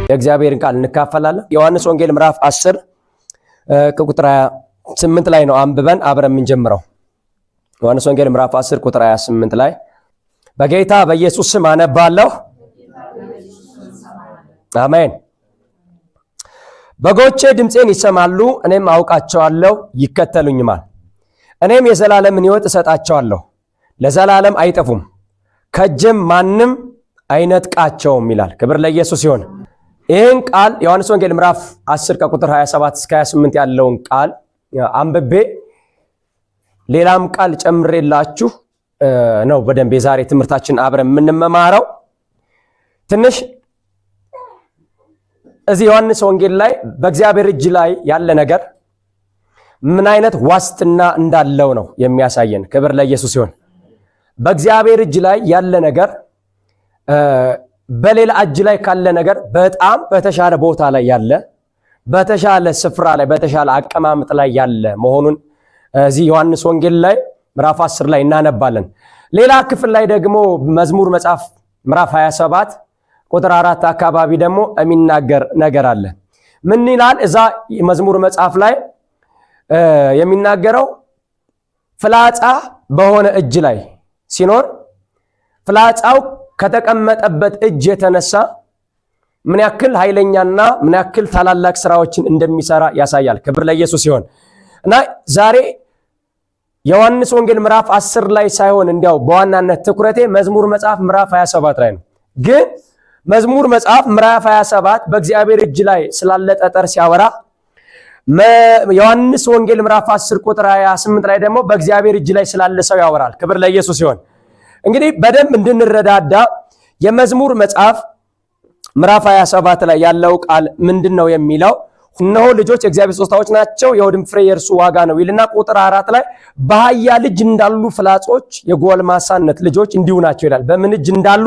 የእግዚአብሔርን ቃል እንካፈላለን። ዮሐንስ ወንጌል ምዕራፍ 10 ከቁጥር 28 ላይ ነው አንብበን አብረን የምንጀምረው። ዮሐንስ ወንጌል ምዕራፍ 10 ቁጥር 28 ላይ በጌታ በኢየሱስ ስም አነባለሁ። አሜን። በጎቼ ድምፄን ይሰማሉ፣ እኔም አውቃቸዋለሁ፣ ይከተሉኝማል። እኔም የዘላለምን ሕይወት እሰጣቸዋለሁ፣ ለዘላለም አይጠፉም፣ ከእጄም ማንም አይነጥቃቸውም ይላል። ክብር ለኢየሱስ ይሁን። ይህን ቃል ዮሐንስ ወንጌል ምዕራፍ 10 ከቁጥር 27 እስከ 28 ያለውን ቃል አንብቤ ሌላም ቃል ጨምሬላችሁ ነው በደንብ የዛሬ ትምህርታችን አብረን የምንመማረው። ትንሽ እዚህ ዮሐንስ ወንጌል ላይ በእግዚአብሔር እጅ ላይ ያለ ነገር ምን አይነት ዋስትና እንዳለው ነው የሚያሳየን። ክብር ለኢየሱስ ይሁን። በእግዚአብሔር እጅ ላይ ያለ ነገር በሌላ እጅ ላይ ካለ ነገር በጣም በተሻለ ቦታ ላይ ያለ፣ በተሻለ ስፍራ ላይ፣ በተሻለ አቀማመጥ ላይ ያለ መሆኑን እዚህ ዮሐንስ ወንጌል ላይ ምዕራፍ 10 ላይ እናነባለን። ሌላ ክፍል ላይ ደግሞ መዝሙር መጽሐፍ ምዕራፍ 27 ቁጥር 4 አካባቢ ደግሞ የሚናገር ነገር አለ። ምን ይላል? እዛ መዝሙር መጽሐፍ ላይ የሚናገረው ፍላጻ በሆነ እጅ ላይ ሲኖር ፍላጻው ከተቀመጠበት እጅ የተነሳ ምን ያክል ኃይለኛና ምን ያክል ታላላቅ ስራዎችን እንደሚሰራ ያሳያል። ክብር ለኢየሱስ ይሁን። እና ዛሬ ዮሐንስ ወንጌል ምዕራፍ 10 ላይ ሳይሆን እንዲያው በዋናነት ትኩረቴ መዝሙር መጽሐፍ ምዕራፍ 27 ላይ ነው። ግን መዝሙር መጽሐፍ ምዕራፍ 27 በእግዚአብሔር እጅ ላይ ስላለ ጠጠር ሲያወራ፣ ዮሐንስ ወንጌል ምዕራፍ 10 ቁጥር 28 ላይ ደግሞ በእግዚአብሔር እጅ ላይ ስላለ ሰው ያወራል። ክብር ለኢየሱስ ይሁን። እንግዲህ በደንብ እንድንረዳዳ የመዝሙር መጽሐፍ ምዕራፍ 27 ላይ ያለው ቃል ምንድነው የሚለው? እነሆ ልጆች የእግዚአብሔር ስጦታዎች ናቸው፣ የሆድም ፍሬ የእርሱ ዋጋ ነው ይልና ቁጥር 4 ላይ በአህያ ልጅ እንዳሉ ፍላጾች የጎልማሳነት ልጆች እንዲሁ ናቸው ይላል። በምን እጅ እንዳሉ?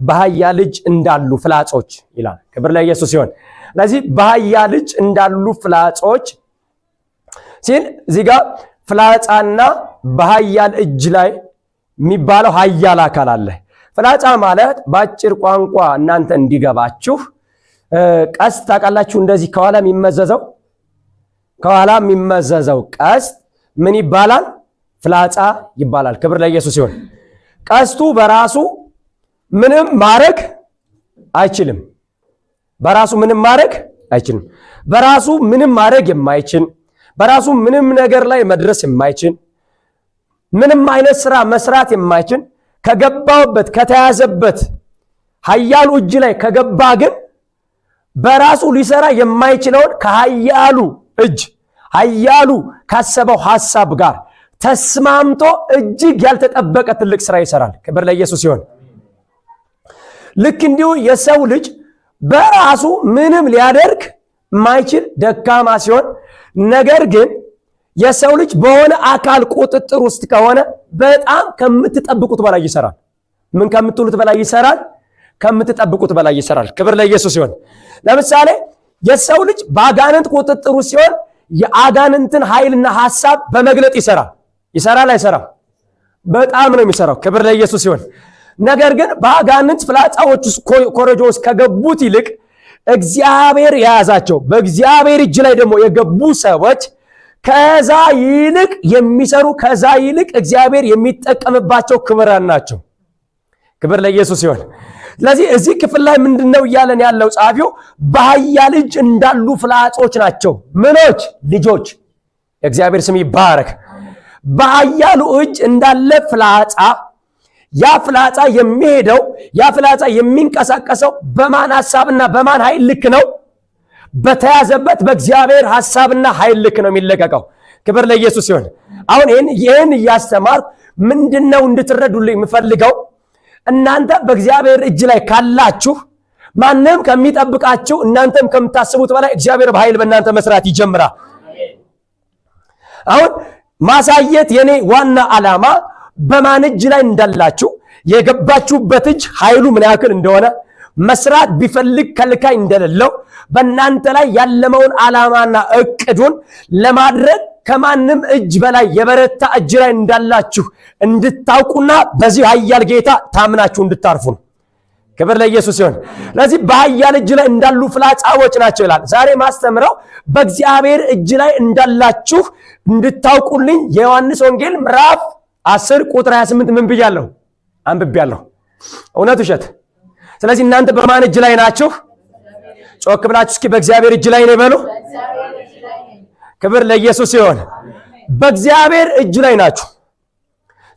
በአህያ ልጅ እንዳሉ ፍላጾች ይላል። ክብር ለኢየሱስ ይሁን። ስለዚህ በአህያ ልጅ እንዳሉ ፍላጾች ሲል እዚህ ጋር ፍላጻና በአህያ እጅ ላይ የሚባለው ኃያል አካል አለ። ፍላጻ ማለት በአጭር ቋንቋ እናንተ እንዲገባችሁ ቀስት ታውቃላችሁ። እንደዚህ ከኋላ የሚመዘዘው ቀስት ምን ይባላል? ፍላጻ ይባላል። ክብር ለኢየሱስ ይሁን። ቀስቱ በራሱ ምንም ማድረግ አይችልም። በራሱ ምንም ማድረግ የማይችል፣ በራሱ ምንም ነገር ላይ መድረስ የማይችል፣ ምንም አይነት ስራ መስራት የማይችል፣ ከገባውበት ከተያዘበት ኃያሉ እጅ ላይ ከገባ ግን በራሱ ሊሰራ የማይችለውን ከኃያሉ እጅ ኃያሉ ካሰበው ሐሳብ ጋር ተስማምቶ እጅግ ያልተጠበቀ ትልቅ ስራ ይሰራል። ክብር ለኢየሱስ ይሁን። ልክ እንዲሁ የሰው ልጅ በራሱ ምንም ሊያደርግ የማይችል ደካማ ሲሆን፣ ነገር ግን የሰው ልጅ በሆነ አካል ቁጥጥር ውስጥ ከሆነ በጣም ከምትጠብቁት በላይ ይሰራል። ምን ከምትሉት በላይ ይሰራል? ከምትጠብቁት በላይ ይሰራል። ክብር ለኢየሱስ ይሁን። ለምሳሌ የሰው ልጅ በአጋንንት ቁጥጥር ውስጥ ሲሆን የአጋንንትን ኃይልና ሐሳብ በመግለጥ ይሰራል አይሰራም? በጣም ነው የሚሰራው። ክብር ለኢየሱስ ይሁን። ነገር ግን በአጋንንት ፍላጻዎች ውስጥ ኮረጆ ውስጥ ከገቡት ይልቅ እግዚአብሔር የያዛቸው በእግዚአብሔር እጅ ላይ ደግሞ የገቡ ሰዎች ከዛ ይልቅ የሚሰሩ፣ ከዛ ይልቅ እግዚአብሔር የሚጠቀምባቸው ክብራን ናቸው። ክብር ለኢየሱስ ይሁን። ስለዚህ እዚህ ክፍል ላይ ምንድነው እያለን ያለው ጻፊው? በኃያል እጅ እንዳሉ ፍላጾች ናቸው። ምኖች? ልጆች። የእግዚአብሔር ስም ይባረክ። በኃያሉ እጅ እንዳለ ፍላጻ፣ ያ ፍላጻ የሚሄደው፣ ያ ፍላጻ የሚንቀሳቀሰው በማን ሐሳብና በማን ኃይል ልክ ነው? በተያዘበት በእግዚአብሔር ሐሳብና ኃይል ልክ ነው የሚለቀቀው። ክብር ለኢየሱስ ይሁን። አሁን ይህን እያስተማርኩ ምንድነው እንድትረዱልኝ የምፈልገው? እናንተ በእግዚአብሔር እጅ ላይ ካላችሁ ማንም ከሚጠብቃችሁ እናንተም ከምታስቡት በላይ እግዚአብሔር በኃይል በእናንተ መስራት ይጀምራል። አሁን ማሳየት የኔ ዋና ዓላማ በማን እጅ ላይ እንዳላችሁ፣ የገባችሁበት እጅ ኃይሉ ምን ያክል እንደሆነ፣ መስራት ቢፈልግ ከልካይ እንደሌለው፣ በእናንተ ላይ ያለመውን ዓላማና እቅዱን ለማድረግ ከማንም እጅ በላይ የበረታ እጅ ላይ እንዳላችሁ እንድታውቁና በዚህ ኃያል ጌታ ታምናችሁ እንድታርፉ ነው። ክብር ለኢየሱስ ይሁን። ስለዚህ በኃያል እጅ ላይ እንዳሉ ፍላጻዎች ናቸው ይላል። ዛሬ ማስተምረው በእግዚአብሔር እጅ ላይ እንዳላችሁ እንድታውቁልኝ የዮሐንስ ወንጌል ምዕራፍ 10 ቁጥር 28 ምን ብያለሁ? አንብቤያለሁ። እውነት ውሸት? ስለዚህ እናንተ በማን እጅ ላይ ናችሁ? ጮክ ብላችሁ እስኪ በእግዚአብሔር እጅ ላይ ነው በሉ። ክብር ለኢየሱስ ይሁን። በእግዚአብሔር እጅ ላይ ናችሁ።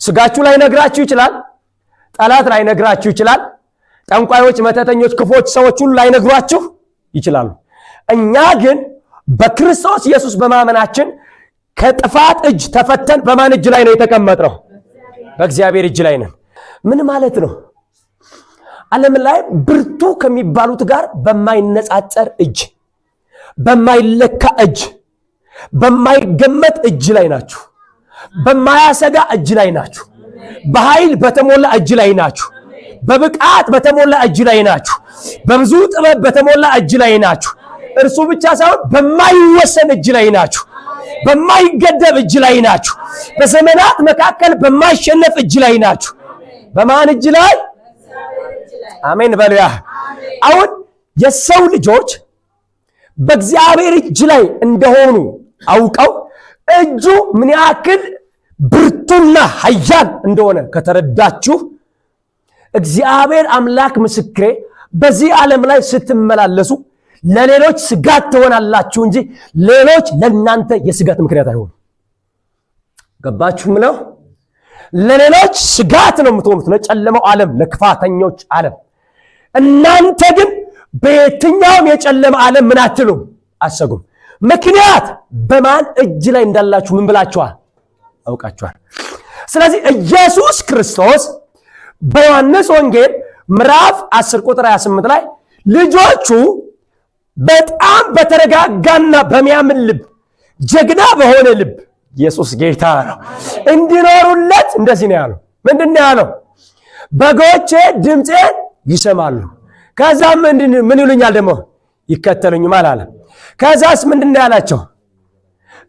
ስጋችሁ ላይ ነግራችሁ ይችላል። ጠላት ላይ ነግራችሁ ይችላል። ጠንቋዮች፣ መተተኞች፣ ክፎች ሰዎች ሁሉ ላይ ነግሯችሁ ይችላሉ። እኛ ግን በክርስቶስ ኢየሱስ በማመናችን ከጥፋት እጅ ተፈተን በማን እጅ ላይ ነው የተቀመጥነው? በእግዚአብሔር እጅ ላይ ነን። ምን ማለት ነው? ዓለም ላይ ብርቱ ከሚባሉት ጋር በማይነጻጸር እጅ፣ በማይለካ እጅ፣ በማይገመት እጅ ላይ ናችሁ። በማያሰጋ እጅ ላይ ናችሁ። በኃይል በተሞላ እጅ ላይ ናችሁ። በብቃት በተሞላ እጅ ላይ ናችሁ። በብዙ ጥበብ በተሞላ እጅ ላይ ናችሁ። እርሱ ብቻ ሳይሆን በማይወሰን እጅ ላይ ናችሁ። በማይገደብ እጅ ላይ ናችሁ። በዘመናት መካከል በማይሸነፍ እጅ ላይ ናችሁ። በማን እጅ ላይ? አሜን በሉያ። አሁን የሰው ልጆች በእግዚአብሔር እጅ ላይ እንደሆኑ አውቀው እጁ ምን ያክል ብርቱና ኃያል እንደሆነ ከተረዳችሁ እግዚአብሔር አምላክ ምስክሬ፣ በዚህ ዓለም ላይ ስትመላለሱ ለሌሎች ስጋት ትሆናላችሁ እንጂ ሌሎች ለእናንተ የስጋት ምክንያት አይሆኑ። ገባችሁ ምለው? ለሌሎች ስጋት ነው የምትሆኑት፣ ለጨለማው ዓለም፣ ለክፋተኞች ዓለም። እናንተ ግን በየትኛውም የጨለማ ዓለም ምን አትሉም፣ አሰጉም። ምክንያት በማን እጅ ላይ እንዳላችሁ ምን ብላችኋል? አውቃችኋል። ስለዚህ ኢየሱስ ክርስቶስ በዮሐንስ ወንጌል ምዕራፍ 10 ቁጥር 28 ላይ ልጆቹ በጣም በተረጋጋና በሚያምን ልብ፣ ጀግና በሆነ ልብ፣ ኢየሱስ ጌታ ነው፣ እንዲኖሩለት እንደዚህ ነው ያለው። ምንድን ነው ያለው? በጎቼ ድምፄን ይሰማሉ፣ ከዛም ምን ይሉኛል? ደግሞ ይከተሉኛል አለ። ከዛስ ምንድን ነው ያላቸው?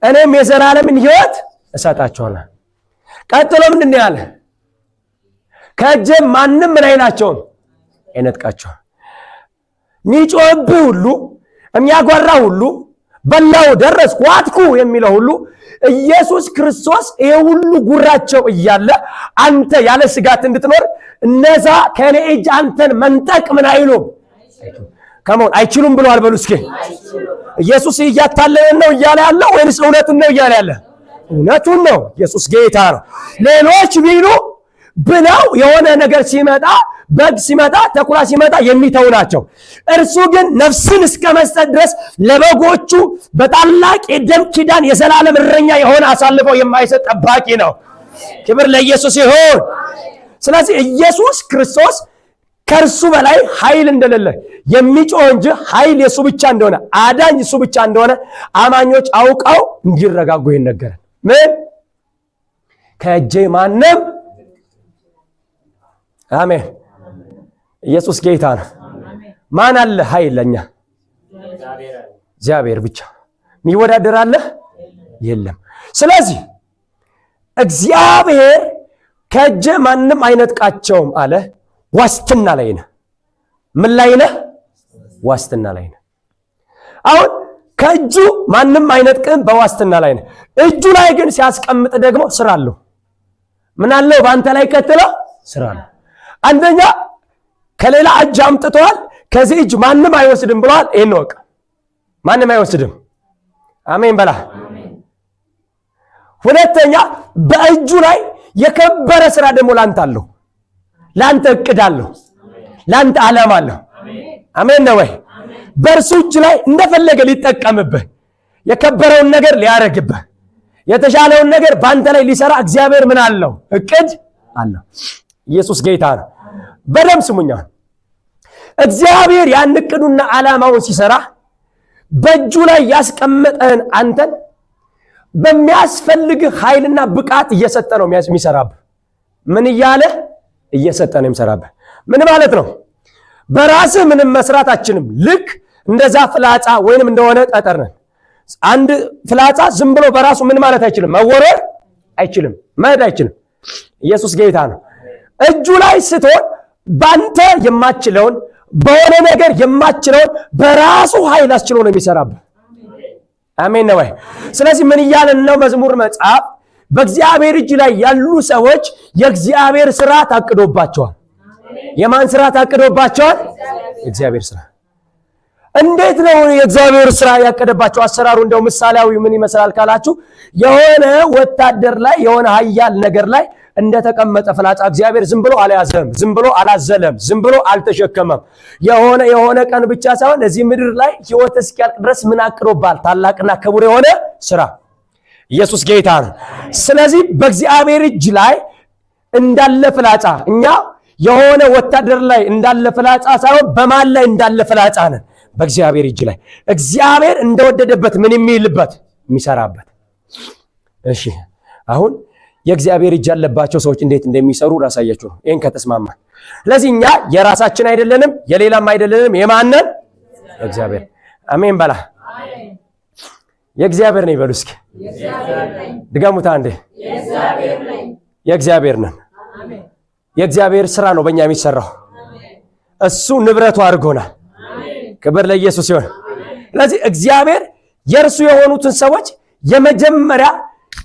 እኔም የዘላለምን ሕይወት እሰጣቸዋለሁ። ቀጥሎ ምንድን ነው ያለ? ከእጄ ማንም ምን አይላቸውም፣ አይነጥቃቸውም። ሚጮህብህ ሁሉ፣ የሚያጓራ ሁሉ፣ በላው፣ ደረስኩ፣ ዋጥኩ የሚለው ሁሉ ኢየሱስ ክርስቶስ ይሄ ሁሉ ጉራቸው እያለ አንተ ያለ ስጋት እንድትኖር እነዛ ከኔ እጅ አንተን መንጠቅ ምን አይሉም፣ ከመሆን አይችሉም ብለዋል። በሉ እስኪ ኢየሱስ እያታለለን ነው እያለ ያለው ወይስ እውነቱን ነው እያለ ያለ? እውነቱን ነው። ኢየሱስ ጌታ ነው። ሌሎች ቢሉ ብለው የሆነ ነገር ሲመጣ፣ በግ ሲመጣ፣ ተኩላ ሲመጣ የሚተው ናቸው። እርሱ ግን ነፍስን እስከ መስጠት ድረስ ለበጎቹ በታላቅ የደም ኪዳን የዘላለም እረኛ የሆነ አሳልፈው የማይሰጥ ጠባቂ ነው። ክብር ለኢየሱስ ይሁን። ስለዚህ ኢየሱስ ክርስቶስ ከእርሱ በላይ ኃይል እንደሌለ የሚጮህ እንጂ ኃይል የሱ ብቻ እንደሆነ፣ አዳኝ እሱ ብቻ እንደሆነ አማኞች አውቀው እንዲረጋጉ ይነገራል። ምን? ከእጄ ማንም አሜን። ኢየሱስ ጌታ ነው። ማን አለ ኃይል ለኛ? እግዚአብሔር ብቻ። የሚወዳደር አለ? የለም። ስለዚህ እግዚአብሔር ከእጄ ማንም አይነጥቃቸውም አለ። ዋስትና ላይ ነህ። ምን ላይ ነህ? ዋስትና ላይ ነህ። አሁን ከእጁ ማንም አይነጥቅም፣ በዋስትና ላይ ነህ። እጁ ላይ ግን ሲያስቀምጥ ደግሞ ስራ አለው። ምን አለው? በአንተ ላይ ቀጥለው ስራ አለው። አንደኛ ከሌላ እጅ አምጥተዋል፣ ከዚህ እጅ ማንም አይወስድም ብለዋል። ይሄን ወቅ ማንም አይወስድም። አሜን በላ። ሁለተኛ በእጁ ላይ የከበረ ስራ ደግሞ ላንተ አለው። ላንተ እቅድ አለው። ላንተ ዓላማ አለው። አሜን ነው ወይ? በእርሱ እጅ ላይ እንደፈለገ ሊጠቀምብህ፣ የከበረውን ነገር ሊያረግብህ፣ የተሻለውን ነገር በአንተ ላይ ሊሰራ እግዚአብሔር ምን አለው? እቅድ አለው። ኢየሱስ ጌታ ነው። በደም ስሙኛ። እግዚአብሔር ያን እቅዱና ዓላማውን ሲሰራ በእጁ ላይ ያስቀመጠን አንተን በሚያስፈልግህ ኃይልና ብቃት እየሰጠ ነው የሚሰራብህ። ምን እያለ እየሰጠ ነው የሚሰራብህ? ምን ማለት ነው? በራስህ ምንም መስራት አችልም። ልክ እንደዛ ፍላጻ ወይንም እንደሆነ ጠጠር ነን። አንድ ፍላጻ ዝም ብሎ በራሱ ምን ማለት አይችልም፣ መወረር አይችልም፣ መሄድ አይችልም። ኢየሱስ ጌታ ነው። እጁ ላይ ስትሆን ባንተ የማትችለውን በሆነ ነገር የማትችለውን በራሱ ኃይል አስችሎ ነው የሚሰራብህ። አሜን ነው ወይ? ስለዚህ ምን እያለን ነው? መዝሙር መጽሐፍ በእግዚአብሔር እጅ ላይ ያሉ ሰዎች የእግዚአብሔር ሥራ ታቅዶባቸዋል። የማን ሥራ ታቅዶባቸዋል? የእግዚአብሔር ሥራ። እንዴት ነው የእግዚአብሔር ሥራ ያቀደባቸው? አሰራሩ እንደው ምሳሌያዊ ምን ይመስላል ካላችሁ የሆነ ወታደር ላይ የሆነ ኃያል ነገር ላይ እንደተቀመጠ ፍላጻ እግዚአብሔር ዝም ብሎ አልያዘም፣ ዝም ብሎ አላዘለም፣ ዝም ብሎ አልተሸከመም። የሆነ ቀን ብቻ ሳይሆን እዚህ ምድር ላይ ሕይወት እስኪያልቅ ድረስ ምን አቅዶባል? ታላቅና ክቡር የሆነ ሥራ። ኢየሱስ ጌታ ነው። ስለዚህ በእግዚአብሔር እጅ ላይ እንዳለ ፍላጻ እኛ የሆነ ወታደር ላይ እንዳለ ፍላጻ ሳይሆን በማን ላይ እንዳለ ፍላጻ ነን? በእግዚአብሔር እጅ ላይ እግዚአብሔር እንደወደደበት ምን የሚልበት የሚሰራበት። እሺ አሁን የእግዚአብሔር እጅ ያለባቸው ሰዎች እንዴት እንደሚሰሩ ራሳያችሁ ነው። ይሄን ከተስማማን ስለዚህ እኛ የራሳችን አይደለንም፣ የሌላም አይደለንም። የማንን? እግዚአብሔር። አሜን በላ። የእግዚአብሔር ነኝ በሉ እስኪ። ድገሙት አንዴ። የእግዚአብሔር ነን። የእግዚአብሔር ሥራ ነው በእኛ የሚሰራው። እሱ ንብረቱ አድርጎናል። ክብር ለኢየሱስ ይሁን። ስለዚህ እግዚአብሔር የእርሱ የሆኑትን ሰዎች የመጀመሪያ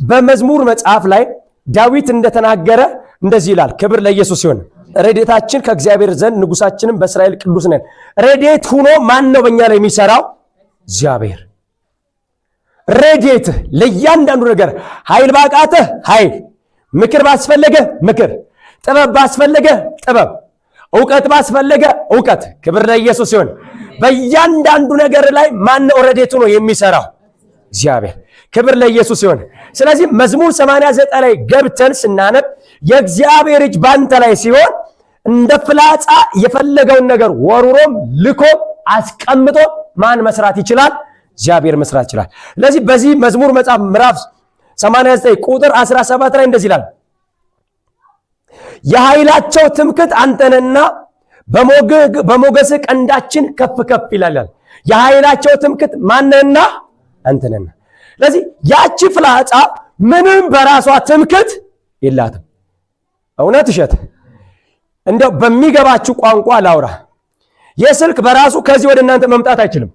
በመዝሙር መጽሐፍ ላይ ዳዊት እንደተናገረ እንደዚህ ይላል። ክብር ለኢየሱስ ይሁን። ረድኤታችን ከእግዚአብሔር ዘንድ ንጉሳችንም በእስራኤል ቅዱስ ነን። ረድኤት ሆኖ ማን ነው በእኛ ላይ የሚሰራው? እግዚአብሔር። ረድኤት ለእያንዳንዱ ነገር ኃይል ባቃተህ ኃይል፣ ምክር ባስፈለገ ምክር፣ ጥበብ ባስፈለገ ጥበብ፣ ዕውቀት ባስፈለገ ዕውቀት። ክብር ለኢየሱስ ይሁን። በእያንዳንዱ ነገር ላይ ማን ነው ረድኤቱ ነው የሚሰራው? እግዚአብሔር። ክብር ለኢየሱስ ይሁን። ስለዚህ መዝሙር 89 ላይ ገብተን ስናነብ የእግዚአብሔር እጅ ባንተ ላይ ሲሆን እንደ ፍላጻ የፈለገውን ነገር ወሩሮም ልኮ አስቀምጦ ማን መስራት ይችላል? እግዚአብሔር መስራት ይችላል። ስለዚህ በዚህ መዝሙር መጽሐፍ ምዕራፍ 89 ቁጥር 17 ላይ እንደዚህ ይላል፣ የኃይላቸው ትምክህት አንተነና በሞገስ ቀንዳችን ከፍ ከፍ ይላል። የኃይላቸው ትምክህት ማንነና አንተነና። ስለዚህ ያቺ ፍላጻ ምንም በራሷ ትምክህት የላትም። እውነት እሸት እንደው በሚገባችሁ ቋንቋ ላውራ። የስልክ በራሱ ከዚህ ወደ እናንተ መምጣት አይችልም።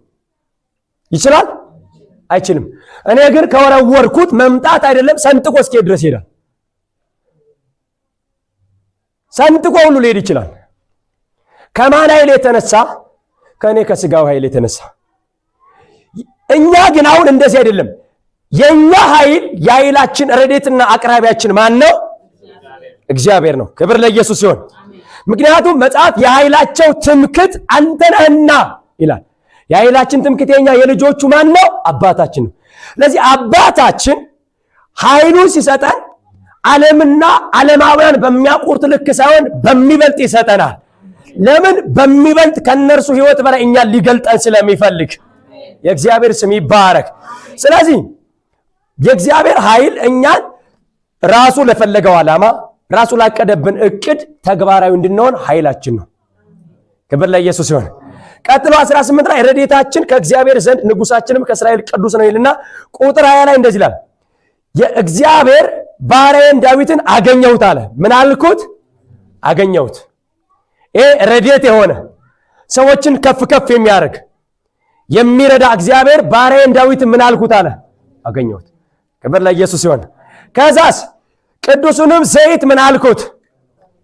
ይችላል? አይችልም። እኔ ግን ከወረወርኩት መምጣት አይደለም ሰንጥቆ እስኪ ድረስ ይሄዳል። ሰንጥቆ ሁሉ ሊሄድ ይችላል። ከማን ኃይል የተነሳ? ከእኔ ከስጋው ኃይል የተነሳ። እኛ ግን አሁን እንደዚህ አይደለም። የኛ ኃይል የኃይላችን ረድኤትና አቅራቢያችን ማን ነው? እግዚአብሔር ነው። ክብር ለኢየሱስ ይሁን። ምክንያቱም መጽሐፍ የኃይላቸው ትምክህት አንተ ነህና ይላል። የኃይላችን ትምክህት የኛ የልጆቹ ማን ነው? አባታችን ነው። ስለዚህ አባታችን ኃይሉን ሲሰጠን ዓለምና ዓለማውያን በሚያውቁት ልክ ሳይሆን በሚበልጥ ይሰጠናል። ለምን? በሚበልጥ ከነርሱ ሕይወት በላይ እኛን ሊገልጠን ስለሚፈልግ። የእግዚአብሔር ስም ይባረክ። ስለዚህ የእግዚአብሔር ኃይል እኛን ራሱ ለፈለገው ዓላማ ራሱ ላቀደብን እቅድ ተግባራዊ እንድንሆን ኃይላችን ነው። ክብር ለኢየሱስ ይሁን። ቀጥሎ 18 ላይ ረድኤታችን ከእግዚአብሔር ዘንድ ንጉሳችንም ከእስራኤል ቅዱስ ነው ይልና ቁጥር 20 ላይ እንደዚህ ይላል፣ የእግዚአብሔር ባሪያዬን ዳዊትን አገኘሁት አለ። ምን አልኩት? አገኘሁት። ይሄ ረድኤት የሆነ ሰዎችን ከፍ ከፍ የሚያደርግ የሚረዳ እግዚአብሔር ባሪያዬን ዳዊትን ምን አልኩት አለ? አገኘሁት። ክብር ለኢየሱስ ይሁን። ከዛስ ቅዱሱንም ዘይት ምን አልኩት?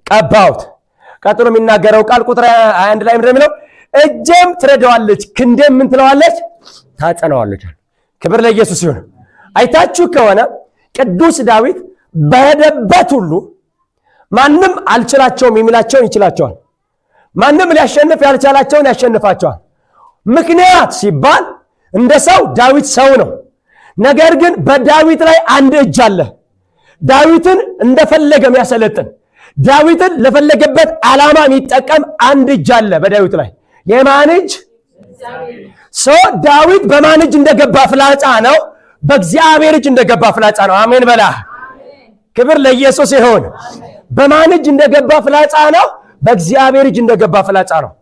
ቀባሁት። ቀጥሎ የሚናገረው ቃል ቁጥር 21 ላይ ምንድነው የሚለው? እጄም ትረዳዋለች፣ ክንዴም ምን ትለዋለች? ታጸናዋለች። ክብር ለኢየሱስ ይሁን። አይታችሁ ከሆነ ቅዱስ ዳዊት በሄደበት ሁሉ ማንም አልችላቸውም የሚላቸውን ይችላቸዋል። ማንም ሊያሸንፍ ያልቻላቸውን ያሸንፋቸዋል። ምክንያት ሲባል እንደ ሰው ዳዊት ሰው ነው። ነገር ግን በዳዊት ላይ አንድ እጅ አለ። ዳዊትን እንደፈለገ የሚያሰለጥን፣ ዳዊትን ለፈለገበት ዓላማ የሚጠቀም አንድ እጅ አለ በዳዊት ላይ። የማን እጅ? ሰው ዳዊት በማን እጅ እንደገባ ፍላጻ ነው? በእግዚአብሔር እጅ እንደገባ ፍላጻ ነው። አሜን በላ። ክብር ለኢየሱስ ይሁን። በማን እጅ እንደገባ ፍላጻ ነው? በእግዚአብሔር እጅ እንደገባ ፍላጻ ነው።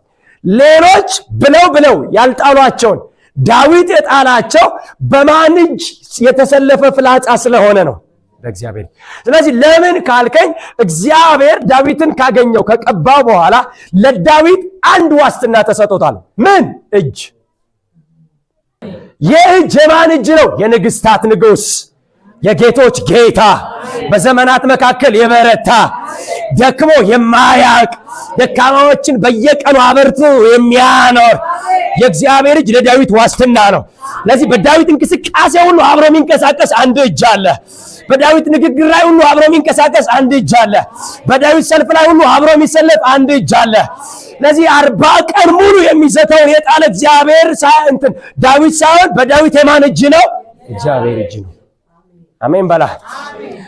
ሌሎች ብለው ያልጣሏቸውን ዳዊት የጣላቸው በማን እጅ የተሰለፈ ፍላጻ ስለሆነ ነው? በእግዚአብሔር። ስለዚህ ለምን ካልከኝ እግዚአብሔር ዳዊትን ካገኘው ከቀባው በኋላ ለዳዊት አንድ ዋስትና ተሰጥቶታል። ምን እጅ? የእጅ የማን እጅ ነው? የንግስታት ንጉስ፣ የጌቶች ጌታ፣ በዘመናት መካከል የበረታ ደክሞ የማያቅ ደካማዎችን በየቀኑ አበርቶ የሚያኖር የእግዚአብሔር እጅ ለዳዊት ዋስትና ነው። ስለዚህ በዳዊት እንቅስቃሴ ሁሉ አብሮ የሚንቀሳቀስ አንድ እጅ አለ። በዳዊት ንግግር ላይ ሁሉ አብሮ የሚንቀሳቀስ አንድ እጅ አለ። በዳዊት ሰልፍ ላይ ሁሉ አብሮ የሚሰለፍ አንድ እጅ አለ። ስለዚህ 40 ቀን ሙሉ የሚዘተውን የጣለ እግዚአብሔር ዳዊት ሳይሆን በዳዊት የማን እጅ ነው? እግዚአብሔር እጅ ነው። አሜን በላ።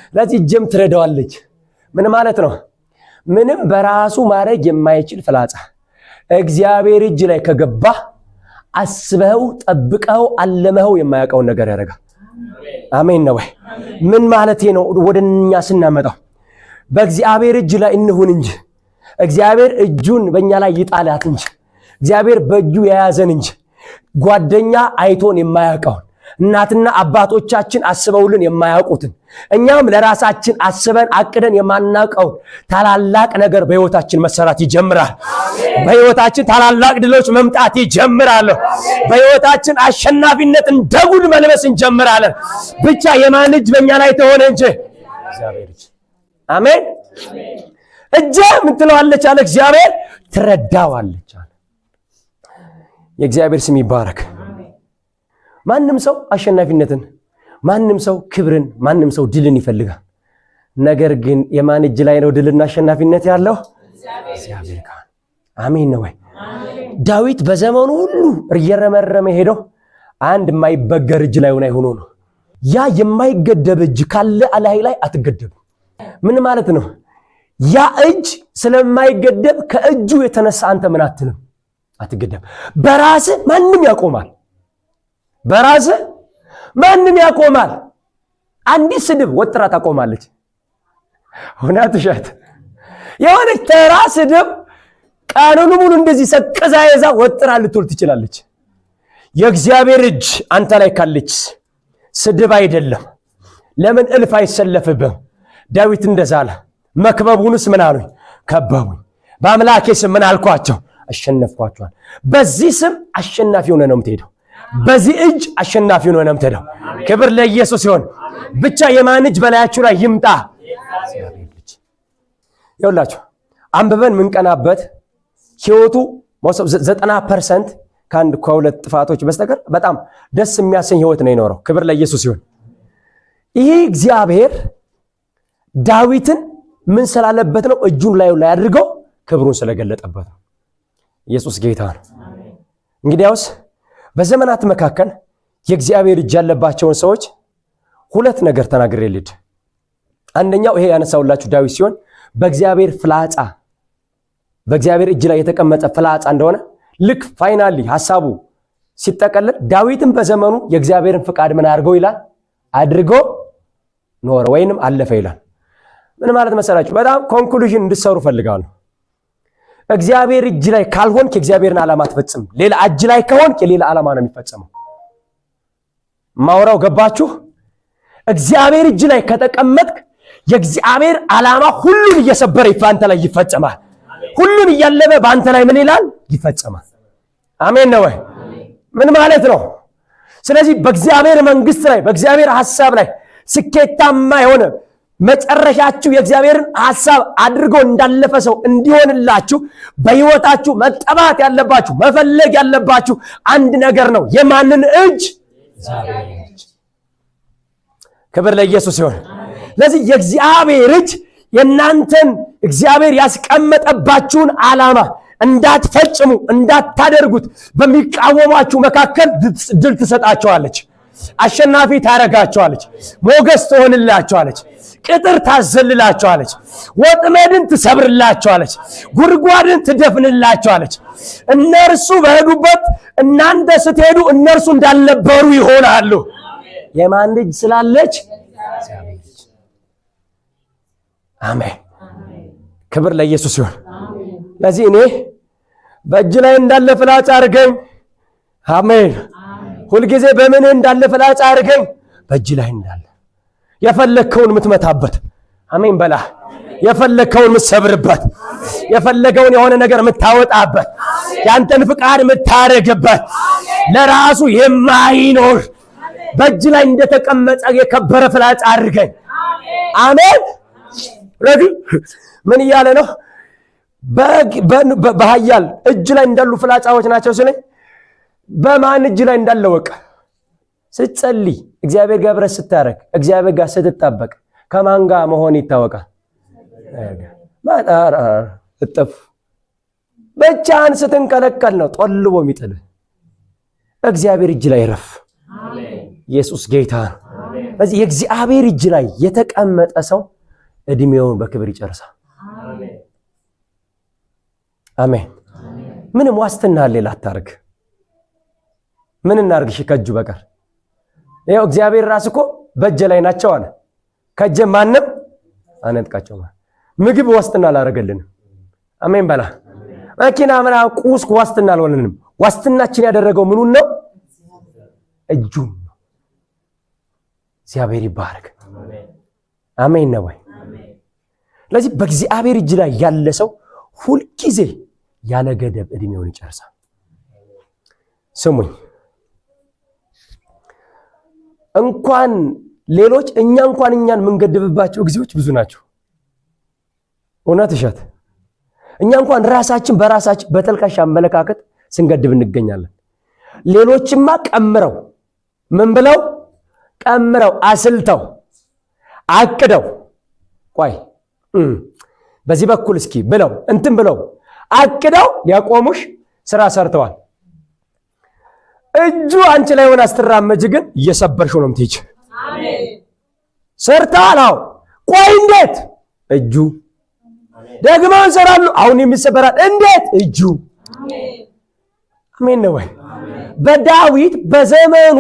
ስለዚህ እጅም ትረዳዋለች። ምን ማለት ነው? ምንም በራሱ ማድረግ የማይችል ፍላጻ እግዚአብሔር እጅ ላይ ከገባ አስበው ጠብቀው አለመው የማያውቀውን ነገር ያደርጋል። አሜን ነው ወይ? ምን ማለት ነው? ወደኛ ስናመጣው በእግዚአብሔር እጅ ላይ እንሁን እንጂ እግዚአብሔር እጁን በእኛ ላይ ይጣላት እንጂ እግዚአብሔር በእጁ የያዘን እንጂ ጓደኛ አይቶን የማያውቀውን እናትና አባቶቻችን አስበውልን የማያውቁትን እኛም ለራሳችን አስበን አቅደን የማናውቀውን ታላላቅ ነገር በሕይወታችን መሰራት ይጀምራል። በሕይወታችን ታላላቅ ድሎች መምጣት ይጀምራሉ። በሕይወታችን አሸናፊነት እንደ ጉድ መልበስ እንጀምራለን። ብቻ የማን እጅ በእኛ ላይ ተሆነ እንጂ እግዚአብሔር እጅ። አሜን። እጅ ምትለዋለች አለ እግዚአብሔር፣ ትረዳዋለች አለ። የእግዚአብሔር ስም ይባረክ። ማንም ሰው አሸናፊነትን፣ ማንም ሰው ክብርን፣ ማንም ሰው ድልን ይፈልጋል። ነገር ግን የማን እጅ ላይ ነው ድልና አሸናፊነት ያለው? እግዚአብሔር ጋር። አሜን ነው ወይ? ዳዊት በዘመኑ ሁሉ እየረመረመ ሄደው አንድ የማይበገር እጅ ላይ ሆኖ ነው። ያ የማይገደብ እጅ ካለ አላይ ላይ አትገደብም። ምን ማለት ነው? ያ እጅ ስለማይገደብ ከእጁ የተነሳ አንተ ምን አትልም፣ አትገደብ። በራስህ ማንም ያቆማል። በራስህ ማንም ያቆማል። አንዲት ስድብ ወጥራ ታቆማለች። እውነት ውሸት? የሆነች ተራ ስድብ ቀኑን ሙሉ እንደዚህ ሰቀዛ ይዛ ወጥራ ልትወል ትችላለች። የእግዚአብሔር እጅ አንተ ላይ ካለች ስድብ አይደለም። ለምን እልፍ አይሰለፍብህም? ዳዊት እንደዛለ መክበቡንስ ምን አሉኝ? ከበቡኝ። በአምላኬ ስም ምን አልኳቸው? አሸነፍኳቸዋል። በዚህ ስም አሸናፊ ሆነ ነው የምትሄደው። በዚህ እጅ አሸናፊ ሆነ ነው የምትሄደው። ክብር ለኢየሱስ ይሁን። ብቻ የማን እጅ በላያችሁ ላይ ይምጣ? ይኸውላችሁ አንብበን ምንቀናበት ሕይወቱ 90% ከአንድ ከሁለት ጥፋቶች በስተቀር በጣም ደስ የሚያሰኝ ሕይወት ነው የኖረው። ክብር ለኢየሱስ ይሁን። ይሄ እግዚአብሔር ዳዊትን ምን ስላለበት ነው? እጁን ላይ አድርገው ክብሩን ስለገለጠበት ነው። ኢየሱስ ጌታ ነው። እንግዲያውስ በዘመናት መካከል የእግዚአብሔር እጅ ያለባቸውን ሰዎች ሁለት ነገር ተናግሬ ልድ። አንደኛው ይሄ ያነሳውላችሁ ዳዊት ሲሆን በእግዚአብሔር ፍላጻ በእግዚአብሔር እጅ ላይ የተቀመጠ ፍላጻ እንደሆነ ልክ ፋይናሊ ሐሳቡ ሲጠቀለል ዳዊትን በዘመኑ የእግዚአብሔርን ፍቃድ ምን አድርገው ይላል? አድርጎ ኖረ ወይንም አለፈ ይላል። ምን ማለት መሰላችሁ? በጣም ኮንክሉዥን እንድትሰሩ ፈልጋለሁ። እግዚአብሔር እጅ ላይ ካልሆንክ የእግዚአብሔርን ዓላማ አትፈጽም። ሌላ እጅ ላይ ከሆንክ የሌላ ዓላማ ነው የሚፈጸመው። ማውራው ገባችሁ? እግዚአብሔር እጅ ላይ ከተቀመጥክ የእግዚአብሔር ዓላማ ሁሉን እየሰበረ በአንተ ላይ ይፈጸማል። ሁሉን እያለበ በአንተ ላይ ምን ይላል? ይፈጸማል። አሜን ነው ወይ? ምን ማለት ነው? ስለዚህ በእግዚአብሔር መንግስት ላይ በእግዚአብሔር ሐሳብ ላይ ስኬታማ የሆነ መጨረሻችሁ የእግዚአብሔርን ሐሳብ አድርጎ እንዳለፈ ሰው እንዲሆንላችሁ በሕይወታችሁ መጠባት ያለባችሁ መፈለግ ያለባችሁ አንድ ነገር ነው። የማንን እጅ? እግዚአብሔር እጅ። ክብር ለኢየሱስ ይሁን። ስለዚህ የእግዚአብሔር እጅ የእናንተን እግዚአብሔር ያስቀመጠባችሁን ዓላማ እንዳትፈጽሙ እንዳታደርጉት በሚቃወማችሁ መካከል ድል ትሰጣቸዋለች። አሸናፊ ታረጋቸዋለች። ሞገስ ትሆንላቸዋለች። ቅጥር ታዘልላቸዋለች። ወጥመድን ትሰብርላቸዋለች። ጉድጓድን ትደፍንላቸዋለች። እነርሱ በሄዱበት እናንተ ስትሄዱ እነርሱ እንዳልነበሩ ይሆናሉ። የማን እጅ ስላለች? አሜን። ክብር ለኢየሱስ ይሁን። ለዚህ እኔ በእጅ ላይ እንዳለ ፍላጻ አድርገኝ። አሜን። ሁልጊዜ በምን እንዳለ ፍላጻ አድርገኝ? በእጅ ላይ እንዳለ የፈለከውን የምትመታበት አሜን በላ የፈለከውን የምትሰብርበት የፈለገውን የሆነ ነገር የምታወጣበት ያንተን ፍቃድ የምታረግበት ለራሱ የማይኖር በእጅ ላይ እንደተቀመጠ የከበረ ፍላጻ አድርገኝ አሜን ረዲ ምን እያለ ነው በኃያል እጅ ላይ እንዳሉ ፍላጻዎች ናቸው ስለኝ በማን እጅ ላይ እንዳለወቀ ስትጸልይ እግዚአብሔር ጋር ብረት ስታረግ እግዚአብሔር ጋር ስትጣበቅ ከማን ጋር መሆን ይታወቃል ማጣራ እጥፍ ብቻህን ስትንቀለቀል ነው ጦልቦ የሚጥል እግዚአብሔር እጅ ላይ ረፍ አሜን ኢየሱስ ጌታ አሜን ስለዚህ የእግዚአብሔር እጅ ላይ የተቀመጠ ሰው እድሜውን በክብር ይጨርሳል አሜን አሜን ምንም ዋስትና ሌላ አታርግ ምን እናርግሽ ከእጁ በቀር ይሄው እግዚአብሔር ራስ እኮ በእጅ ላይ ናቸው አለ ከእጅ ማንም አነጥቃቸው ምግብ ዋስትና አላረገልንም አሜን በላ መኪና ምና ቁስ ዋስትና አልሆነንም ዋስትናችን ያደረገው ምኑን ነው እጁን ነው እግዚአብሔር ይባረክ አሜን ነው ወይ ስለዚህ በእግዚአብሔር እጅ ላይ ያለ ሰው ሁሉ ጊዜ ያለ ገደብ እድሜውን ይጨርሳል ስሙኝ እንኳን ሌሎች እኛን ምንገድብባቸው ግዚዎች ብዙ ናቸው እውነት እሸት እኛ እንኳን ራሳችን በራሳችን በተልካሽ አመለካከት ስንገድብ እንገኛለን ሌሎችማ ቀምረው ምን ብለው ቀምረው አስልተው አቅደው ቆይ በዚህ በኩል እስኪ ብለው እንትን ብለው አቅደው ሊያቆሙሽ ስራ ሰርተዋል እጁ አንቺ ላይ ሆነ አስተራመጅ ግን እየሰበርሽው ነው የምትሄጂ አሜን ሰርታላው ቆይ እንዴት እጁ ደግሞ እንሰራሉ አሁን የሚሰበራል እንዴት እጁ አሜን ነው ወይ በዳዊት በዘመኑ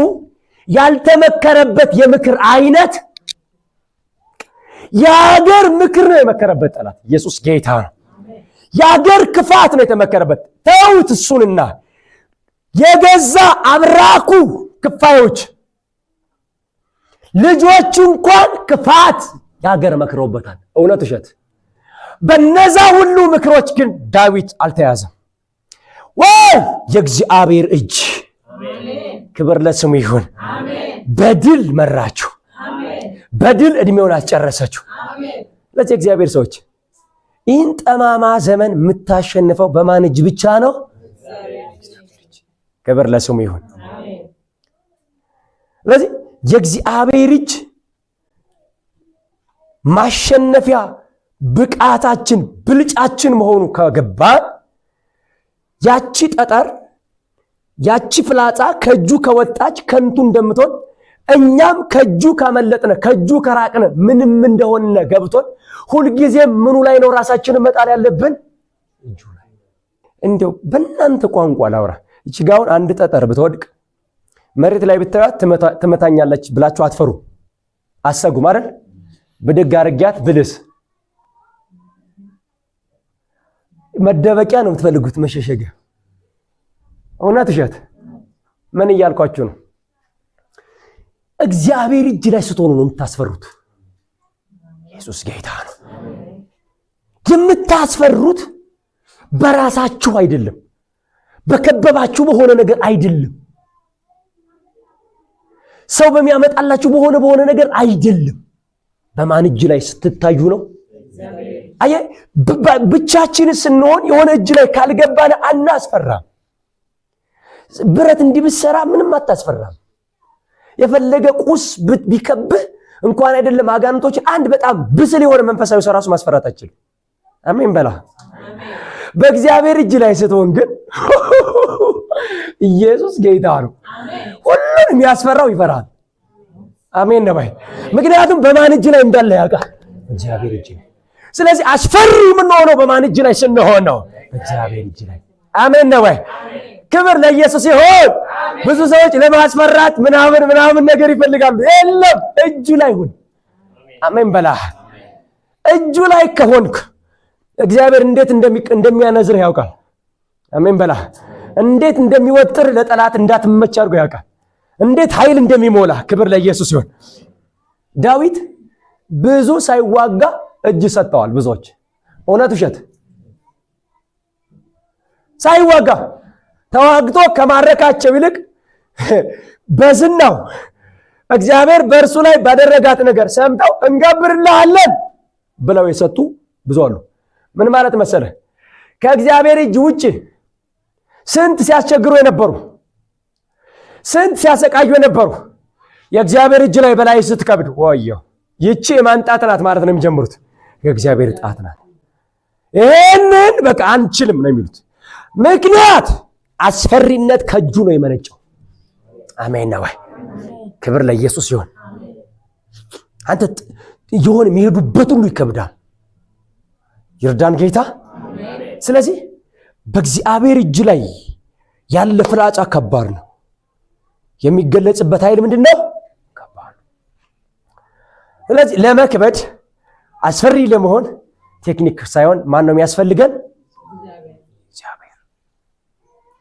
ያልተመከረበት የምክር አይነት ያገር ምክር ነው የመከረበት ጠላት ኢየሱስ ጌታ ነው ያገር ክፋት ነው የተመከረበት ተውት እሱንና የገዛ አብራኩ ክፋዮች ልጆች እንኳን ክፋት ያገር መክረውበታል እውነት እሸት በነዛ ሁሉ ምክሮች ግን ዳዊት አልተያዘም ወይ የእግዚአብሔር እጅ አሜን ክብር ለስሙ ይሁን አሜን በድል መራችሁ አሜን በድል እድሜውን አስጨረሰችሁ አሜን ለዚህ እግዚአብሔር ሰዎች ይህን ጠማማ ዘመን የምታሸንፈው በማን እጅ ብቻ ነው ክብር ለስሙ ይሁን አሜን ለዚህ የእግዚአብሔር እጅ ማሸነፊያ ብቃታችን ብልጫችን መሆኑ ከገባ ያቺ ጠጠር ያቺ ፍላጻ ከእጁ ከወጣች ከንቱ እንደምትሆን እኛም ከእጁ ካመለጥነ ከእጁ ከራቅነ ምንም እንደሆነ ገብቶን ሁሉ ጊዜ ምኑ ላይ ነው ራሳችንን መጣል ያለብን እጁ ላይ እንደው በእናንተ ቋንቋ ላውራ እቺ ጋውን አንድ ጠጠር ብትወድቅ መሬት ላይ ብትራት ትመታኛለች ብላችሁ አትፈሩ አሰጉም አይደል ብድግ አርጊያት ብልስ መደበቂያ ነው የምትፈልጉት መሸሸጊያ እውነት እሸት ምን እያልኳችሁ ነው እግዚአብሔር እጅ ላይ ስትሆኑ ነው የምታስፈሩት ኢየሱስ ጌታ ነው የምታስፈሩት በራሳችሁ አይደለም በከበባችሁ በሆነ ነገር አይደለም ሰው በሚያመጣላችሁ በሆነ ነገር አይደለም በማን እጅ ላይ ስትታዩ ነው አየ ብቻችን ስንሆን የሆነ እጅ ላይ ካልገባን አናስፈራም ብረት እንዲብሰራ ምንም አታስፈራም የፈለገ ቁስ ቢከብህ እንኳን አይደለም አጋንንቶች አንድ በጣም ብስል የሆነ መንፈሳዊ ሰው ራሱ ማስፈራት አይችልም አሜን በላ በእግዚአብሔር እጅ ላይ ስትሆን ግን ኢየሱስ ጌታ ነው ሁሉንም የሚያስፈራው ይፈራል አሜን ነው ባይ ምክንያቱም በማን እጅ ላይ እንዳለ ያውቃል እግዚአብሔር እጅ ላይ ስለዚህ አስፈሪ ምን ሆነው በማን እጅ ላይ ስንሆን ነው እግዚአብሔር እጅ ላይ አሜን ነው ባይ ክብር ለኢየሱስ ይሁን ብዙ ሰዎች ለማስፈራት ምናምን ነገር ይፈልጋሉ የለም እጁ ላይ ሁን አሜን በላ እጁ ላይ ከሆንክ እግዚአብሔር እንዴት እንደሚያነዝር ያውቃል አሜን በላ እንዴት እንደሚወጥር ለጠላት እንዳትመች አድርጎ ያውቃል እንዴት ኃይል እንደሚሞላ ክብር ለኢየሱስ ይሁን ዳዊት ብዙ ሳይዋጋ እጅ ሰጥተዋል ብዙዎች። እውነት ውሸት? ሳይዋጋ ተዋግቶ ከማረካቸው ይልቅ በዝናው እግዚአብሔር በእርሱ ላይ ባደረጋት ነገር ሰምተው እንገብርልሃለን ብለው የሰጡ ብዙ አሉ። ምን ማለት መሰለህ? ከእግዚአብሔር እጅ ውጭ ስንት ሲያስቸግሩ የነበሩ፣ ስንት ሲያሰቃዩ የነበሩ የእግዚአብሔር እጅ ላይ በላይ ስትከብድ ወየው ይቺ የማን ጣት ናት ማለት ነው የሚጀምሩት? የእግዚአብሔር ጣት ናት። ይሄንን በቃ አንችልም ነው የሚሉት። ምክንያት አስፈሪነት ከእጁ ነው የመነጨው። አሜን ነው። ክብር ለኢየሱስ ይሁን። አንተ ይሁን የሚሄዱበት ሁሉ ይከብዳል። ይርዳን ጌታ። ስለዚህ በእግዚአብሔር እጅ ላይ ያለ ፍላጻ ከባድ ነው። የሚገለጽበት ኃይል ምንድነው? ከባድ ነው። ስለዚህ ለመክበድ አስፈሪ ለመሆን ቴክኒክ ሳይሆን ማን ነው የሚያስፈልገን? እግዚአብሔር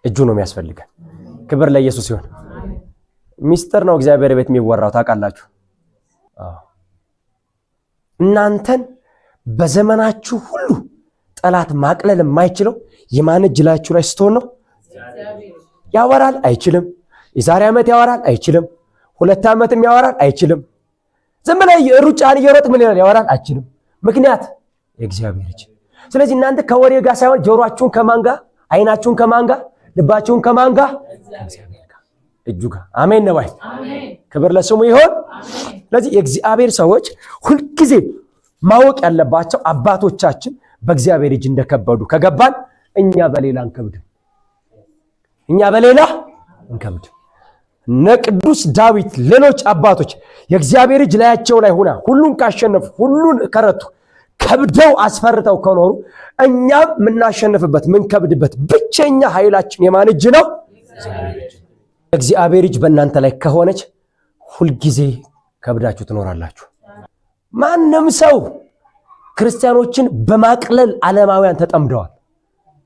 እጁ ነው የሚያስፈልገን። ክብር ለኢየሱስ ይሁን። ሚስጥር ነው እግዚአብሔር ቤት የሚወራው ታውቃላችሁ። እናንተን በዘመናችሁ ሁሉ ጠላት ማቅለል የማይችለው የማን እጅ ላያችሁ ላይ ስትሆን ነው? ያወራል አይችልም። የዛሬ ዓመት ያወራል አይችልም። 2 ዓመትም ያወራል አይችልም። ዝም ብለህ ሩጫን እየሮጥ ምን ይላል? ያወራል አይችልም። ምክንያት የእግዚአብሔር እጅ። ስለዚህ እናንተ ከወሬ ጋር ሳይሆን ጆሮአችሁን ከማን ጋር፣ አይናችሁን ከማን ጋር፣ ልባችሁን ከማን ጋር? ከእግዚአብሔር ጋር፣ እጁ ጋር። አሜን ነው ወይ? ክብር ለስሙ ይሁን። ስለዚህ የእግዚአብሔር ሰዎች ሁልጊዜ ማወቅ ያለባቸው አባቶቻችን በእግዚአብሔር እጅ እንደከበዱ ከገባን እኛ በሌላ እንከብድ። እኛ በሌላ እንከብድ። እነ ቅዱስ ዳዊት ሌሎች አባቶች የእግዚአብሔር እጅ ላያቸው ላይ ሆና ሁሉን ካሸነፉ፣ ሁሉን ከረቱ፣ ከብደው አስፈርተው ከኖሩ እኛም የምናሸንፍበት ምንከብድበት ብቸኛ ኃይላችን የማን እጅ ነው? እግዚአብሔር እጅ በእናንተ ላይ ከሆነች ሁልጊዜ ከብዳችሁ ትኖራላችሁ። ማንም ሰው ክርስቲያኖችን በማቅለል ዓለማውያን ተጠምደዋል።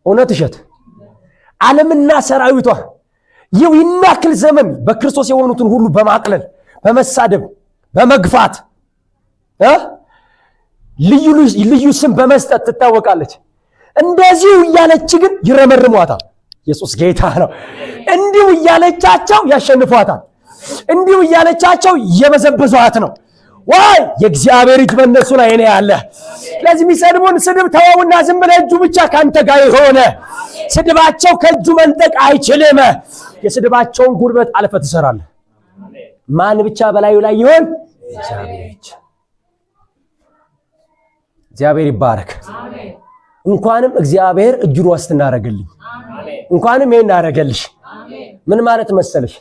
እውነት እሸት? ዓለምና ሰራዊቷ ይናክል ዘመን በክርስቶስ የሆኑትን ሁሉ በማቅለል፣ በመሳደብ፣ በመግፋት ልዩ ስም በመስጠት ትታወቃለች። እንደዚሁ እያለች ግን ይረመርሟታል። ኢየሱስ ጌታ ነው። እንዲሁ እያለቻቸው ያሸንፏታል። እንዲሁ እያለቻቸው የበዘበዟት ነው። ዋይ የእግዚአብሔር እጅ በእነሱ ላይ ነው ያለ። ስለዚህ የሚሰድቡን ስድብ ተወውና ዝም ብለህ እጁ ብቻ ካንተ ጋር የሆነ ስድባቸው ከእጁ መንጠቅ አይችልም። የስድባቸውን ጉልበት አልፈ ትሰራለህ። ማን ብቻ በላዩ ላይ ይሆን? እግዚአብሔር እጅ። እግዚአብሔር ይባረክ። እንኳንም እግዚአብሔር እጁን ዋስትና አደረገልኝ። እንኳንም ይሄን አደረገልሽ። ምን ማለት መሰለሽ?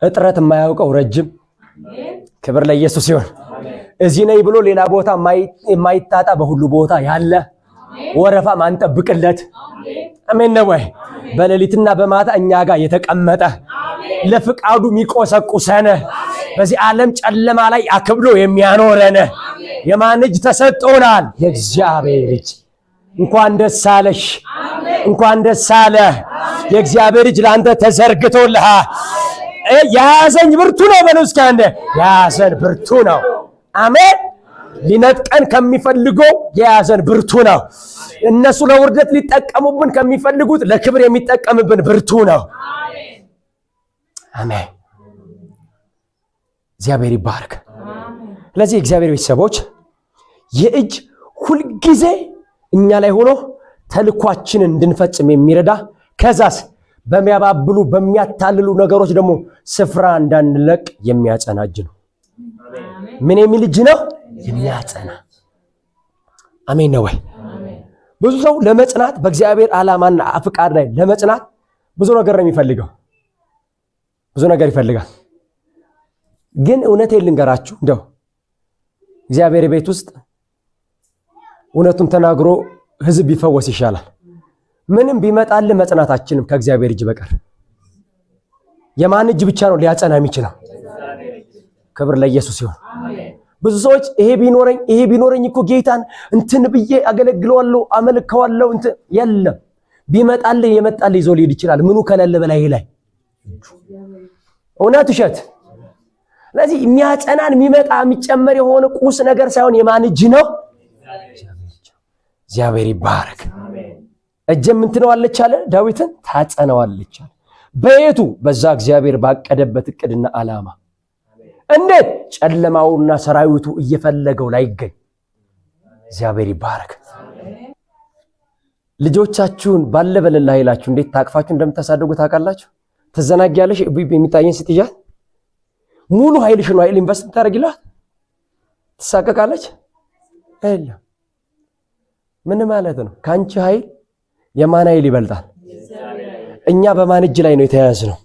እጥረት የማያውቀው ረጅም። ክብር ለኢየሱስ ይሁን። እዚህ ነኝ ብሎ ሌላ ቦታ የማይታጣ በሁሉ ቦታ ያለ ወረፋ ማንጠብቅለት። አሜን ነው ወይ? በሌሊትና በማታ እኛ ጋር የተቀመጠ ለፍቃዱ የሚቆሰቁሰን በዚህ ዓለም ጨለማ ላይ አክብሎ የሚያኖረን የማን እጅ ተሰጥቶናል? የእግዚአብሔር እጅ። እንኳን ደስ አለሽ፣ እንኳን ደስ አለ። የእግዚአብሔር እጅ ለአንተ ተዘርግቶልሃል። የያዘኝ ብርቱ ነው በለው እስኪ አንዴ። የያዘን ብርቱ ነው። አሜን። ሊነጥቀን ከሚፈልገው የያዘን ብርቱ ነው። እነሱ ለውርደት ሊጠቀሙብን ከሚፈልጉት ለክብር የሚጠቀምብን ብርቱ ነው። አሜን። እግዚአብሔር ይባርክ። ስለዚህ እግዚአብሔር ቤተሰቦች የእጅ ሁልጊዜ እኛ ላይ ሆኖ ተልኳችንን እንድንፈጽም የሚረዳ ከዛስ በሚያባብሉ በሚያታልሉ ነገሮች ደግሞ ስፍራ እንዳንለቅ የሚያጸና እጅ ነው። ምን የሚል እጅ ነው? የሚያጸና። አሜን ነው ወይ? ብዙ ሰው ለመጽናት በእግዚአብሔር ዓላማና ፍቃድ ላይ ለመጽናት ብዙ ነገር ነው የሚፈልገው። ብዙ ነገር ይፈልጋል። ግን እውነቴን ልንገራችሁ፣ እንደው እግዚአብሔር ቤት ውስጥ እውነቱን ተናግሮ ሕዝብ ቢፈወስ ይሻላል። ምንም ቢመጣልህ መጽናታችንም ከእግዚአብሔር እጅ በቀር የማን እጅ ብቻ ነው ሊያጸና የሚችለው? ክብር ለኢየሱስ ይሁን። ብዙ ሰዎች ይሄ ቢኖረኝ እኮ ጌታን እንትን ብዬ አገለግለዋለሁ አመልከዋለሁ እንትን የለም። ቢመጣልህ የመጣልህ ይዞ ሊሄድ ይችላል። ምኑ ከሌለ በላይ ላይ እውነት እሸት። ስለዚህ የሚያጸናን የሚመጣ የሚጨመር የሆነ ቁስ ነገር ሳይሆን የማን እጅ ነው? እግዚአብሔር ይባረክ። እጄም ምን ትለዋለች አለ ዳዊትን? ታጸናዋለች አለ። በየቱ? በዛ እግዚአብሔር ባቀደበት እቅድና ዓላማ። እንዴት? ጨለማውና ሰራዊቱ እየፈለገው ላይገኝ። እግዚአብሔር ይባረክ። ልጆቻችሁን ባለበለላ ኃይላችሁ እንዴት ታቅፋችሁ እንደምታሳድጉ ታውቃላችሁ? ትዘናጊያለሽ? የሚታየን ስትይዣት ሙሉ ኃይልሽን ነው ኃይል ኢንቨስት ታደርጊላት? ትሳቀቃለች? አይደለም። ምን ማለት ነው? ካንቺ ኃይል የማን ኃይል ይበልጣል? እኛ በማን እጅ ላይ ነው የተያያዝነው?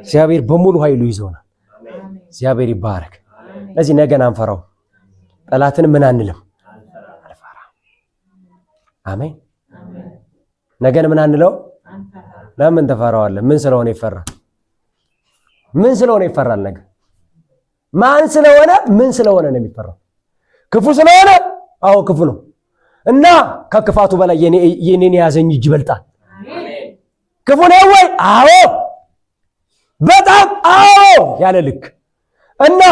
እግዚአብሔር በሙሉ ኃይሉ ይዞናል። እግዚአብሔር ይባረክ። ለዚህ ነገን አንፈራው፣ ጠላትን ምን አንልም፣ አንፈራ። አሜን። ነገን ምን አንለው? ለምን ተፈራዋለህ? ምን ስለሆነ ይፈራል? ምን ስለሆነ ይፈራል? ነገ ማን ስለሆነ ምን ስለሆነ ነው የሚፈራው? ክፉ ስለሆነ? አዎ ክፉ ነው። እና ከክፋቱ በላይ የኔን የያዘኝ እጅ ይበልጣል። ክፉ ነው ወይ? አዎ በጣም አዎ ያለ ልክ። እና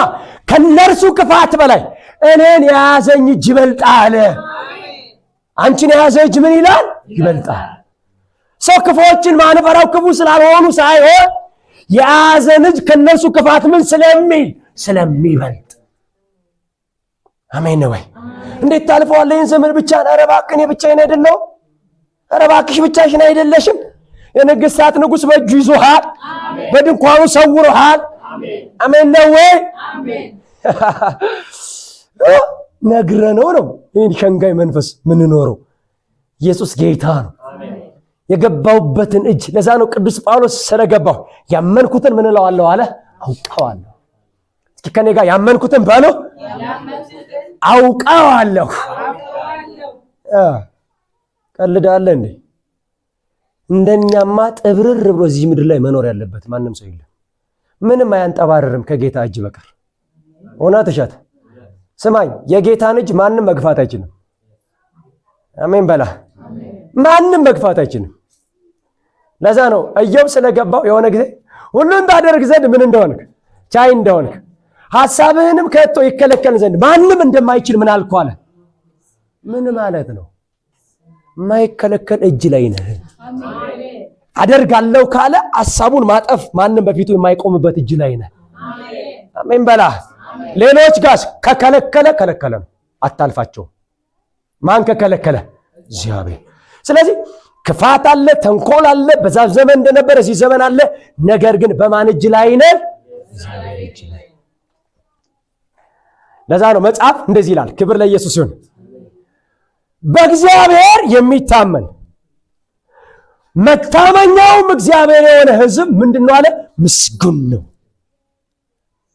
ከነርሱ ክፋት በላይ እኔን የያዘኝ እጅ ይበልጣል። አንቺን የያዘ እጅ ምን ይላል? ይበልጣል። ሰው ክፉዎችን ማንፈራው ክፉ ስላልሆኑ ሳይሆን የያዘን እጅ ከነርሱ ክፋት ምን ስለሚበልጥ። አሜን ነው ወይ? እንዴት ታልፈዋለህ ይህን ዘመን ብቻ? ኧረ እባክህ እኔ ብቻዬን አይደለሁ። ኧረ እባክሽ ብቻሽን አይደለሽም። የነገሥታት ንጉሥ በእጁ ይዞሃል፣ በድንኳኑ ሰውሮሃል። አሜን ነው ወይ? ነግረነው ነው ይህን ሸንጋይ መንፈስ ምንኖረው። ኢየሱስ ጌታ ነው። የገባውበትን እጅ ለዛ ነው ቅዱስ ጳውሎስ ስለገባው ያመንኩትን ምን እለዋለሁ አለ? አውቀዋለሁ። እስኪ ከኔ ጋር ያመንኩትን በሉ አውቀዋለሁ። ቀልዳለህ እንዴ? እንደኛማ ጥብርር ብሎ እዚህ ምድር ላይ መኖር ያለበት ማንም ሰው የለም። ምንም አያንጠባርርም ከጌታ እጅ በቀር። እውነት እሸት ስማኝ፣ የጌታን እጅ ማንም መግፋት አይችልም። አሜን በላ። ማንም መግፋት አይችልም። ለዛ ነው ኢዮብ ስለገባው የሆነ ጊዜ ሁሉን ታደርግ ዘንድ ምን እንደሆንክ ቻይ እንደሆንክ ሐሳብህንም ከቶ ይከለከል ዘንድ ማንም እንደማይችል ምን አልኩ አለ። ምን ማለት ነው? የማይከለከል እጅ ላይ ነህ። አደርጋለሁ ካለ ሐሳቡን ማጠፍ ማንም በፊቱ የማይቆምበት እጅ ላይ ነህ። አሜን በላ። ሌሎች ጋር ከከለከለ ከለከለ ነው፣ አታልፋቸው። ማን ከከለከለ? እግዚአብሔር። ስለዚህ ክፋት አለ፣ ተንኮል አለ፣ በዛ ዘመን እንደነበረ እዚህ ዘመን አለ። ነገር ግን በማን እጅ ላይ ነህ? እግዚአብሔር እጅ ላይ። ለዛ ነው መጽሐፍ እንደዚህ ይላል። ክብር ለኢየሱስ ይሁን። በእግዚአብሔር የሚታመን መታመኛውም እግዚአብሔር የሆነ ሕዝብ ምንድነው አለ? ምስጉን ነው።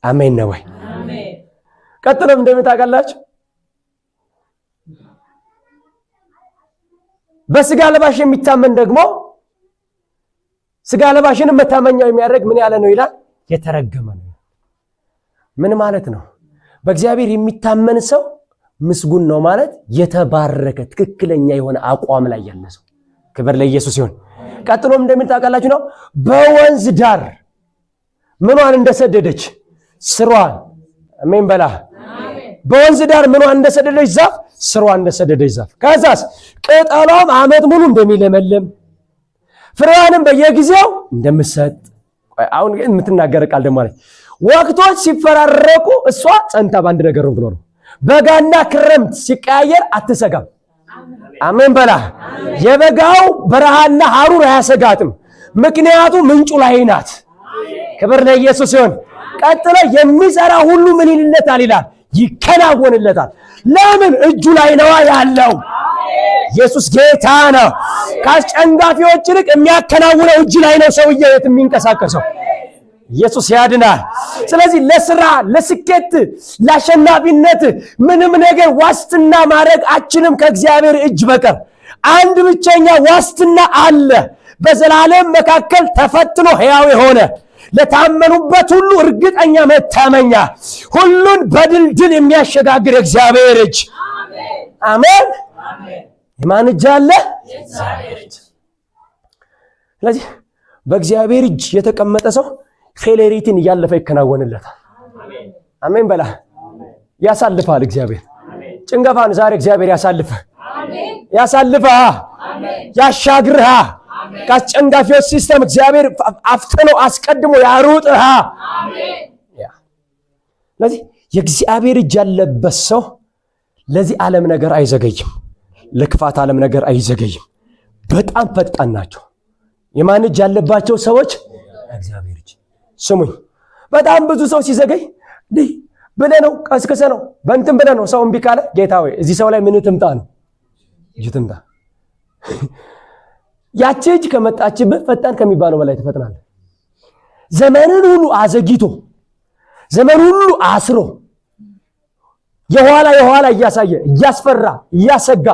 አሜን ነው ወይ? ቀጥሎም እንደምታውቃላችሁ በስጋ ለባሽ የሚታመን ደግሞ ስጋ ለባሽን መታመኛው የሚያደርግ ምን ያለ ነው ይላል? የተረገመ ነው። ምን ማለት ነው? በእግዚአብሔር የሚታመን ሰው ምስጉን ነው ማለት የተባረከ ትክክለኛ የሆነ አቋም ላይ ያለ ሰው። ክብር ለኢየሱስ ይሁን። ቀጥሎም እንደምታውቃላችሁ ነው በወንዝ ዳር ምኗን እንደሰደደች ስሯን። አሜን በላ። በወንዝ ዳር ምኗን እንደሰደደች ዛፍ ስሯን እንደሰደደች ዛፍ። ከዛስ ቅጠሏም ዓመት ሙሉ እንደሚለመልም ፍሬዋንም በየጊዜው እንደምትሰጥ። አሁን የምትናገር ቃል ደግሞ አለች። ወቅቶች ሲፈራረቁ እሷ ጸንታ በአንድ ነገር ነው የምትኖረው። በጋና ክረምት ሲቀያየር አትሰጋም። አሜን በላ። የበጋው በረሃና ሐሩር አያሰጋትም፣ ምክንያቱም ምንጩ ላይ ናት። ክብር ለኢየሱስ ይሁን። ቀጥሎ የሚሰራ ሁሉ ምን ይልለታል ይላል? ይከናወንለታል። ለምን? እጁ ላይ ነው ያለው። ኢየሱስ ጌታ ነው። ከአስጨንጋፊዎች ይልቅ የሚያከናውነው እጅ ላይ ነው ሰውዬው የሚንቀሳቀሰው። ኢየሱስ ያድናል። ስለዚህ ለስራ፣ ለስኬት፣ ለአሸናፊነት ምንም ነገር ዋስትና ማድረግ አችልም ከእግዚአብሔር እጅ በቀር። አንድ ብቸኛ ዋስትና አለ፣ በዘላለም መካከል ተፈትኖ ሕያው የሆነ ለታመኑበት ሁሉ እርግጠኛ መታመኛ፣ ሁሉን በድል የሚያሸጋግር እግዚአብሔር እጅ። አሜን። የማን እጅ አለ? እግዚአብሔር እጅ። ስለዚህ በእግዚአብሔር እጅ የተቀመጠ ሰው ፌሌሪቲን እያለፈ ይከናወንለታል። አሜን በላ። ያሳልፋል እግዚአብሔር። ጭንገፋን ዛሬ እግዚአብሔር ያሳልፍህ፣ ያሳልፍህ፣ ያሻግርህ። ከአስጨንጋፊዎች ሲስተም እግዚአብሔር አፍጥኖ አስቀድሞ ያሩጥህ። ስለዚህ የእግዚአብሔር እጅ ያለበት ሰው ለዚህ ዓለም ነገር አይዘገይም፣ ለክፋት ዓለም ነገር አይዘገይም። በጣም ፈጣን ናቸው። የማን እጅ ያለባቸው ሰዎች? እግዚአብሔር እጅ። ስሙኝ፣ በጣም ብዙ ሰው ሲዘገይ እንዲህ ብለህ ነው፣ ቀስቅሰ ነው፣ በእንትን ብለህ ነው። ሰው እምቢ ካለ ጌታ ሆይ እዚህ ሰው ላይ ምን ትምጣ ነው? እጅ ትምጣ። ያቺ እጅ ከመጣችብህ ፈጣን ከሚባለው በላይ ትፈጥናለህ። ዘመንን ሁሉ አዘግይቶ ዘመን ሁሉ አስሮ የኋላ እያሳየ እያስፈራ እያሰጋ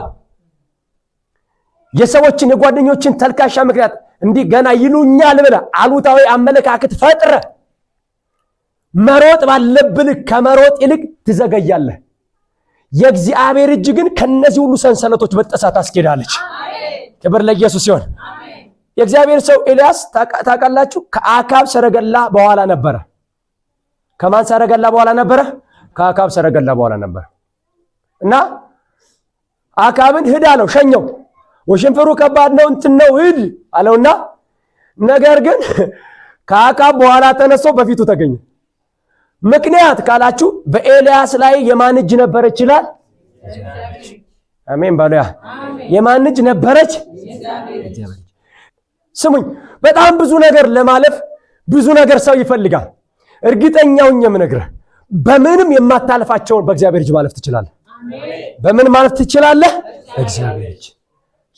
የሰዎችን የጓደኞችን ተልካሻ ምክንያት እንዲህ ገና ይሉኛል ብለህ አሉታዊ አመለካከት ፈጥረ መሮጥ ባለብህ ከመሮጥ ይልቅ ትዘገያለህ። የእግዚአብሔር እጅ ግን ከነዚህ ሁሉ ሰንሰለቶች በጥሳ ታስኬዳለች። ክብር ለኢየሱስ ይሁን። የእግዚአብሔር ሰው ኤልያስ ታውቃላችሁ፣ ከአካብ ሰረገላ በኋላ ነበረ። ከማን ሰረገላ በኋላ ነበረ? ከአካብ ሰረገላ በኋላ ነበረ። እና አካብን ሂድ አለው፣ ሸኘው። ወሽንፍሩ ከባድ ነው እንትን ነው ሂድ አለውና፣ ነገር ግን ከአካብ በኋላ ተነስቶ በፊቱ ተገኘ። ምክንያት ካላችሁ በኤልያስ ላይ የማን እጅ ነበረች ይላል? አሜን ባሉያ። የማን እጅ ነበረች? ስሙኝ፣ በጣም ብዙ ነገር ለማለፍ ብዙ ነገር ሰው ይፈልጋል። እርግጠኛውኝ የምነግርህ በምንም የማታልፋቸውን በእግዚአብሔር እጅ ማለፍ ትችላለህ። በምን ማለፍ ትችላለህ? እግዚአብሔር እጅ።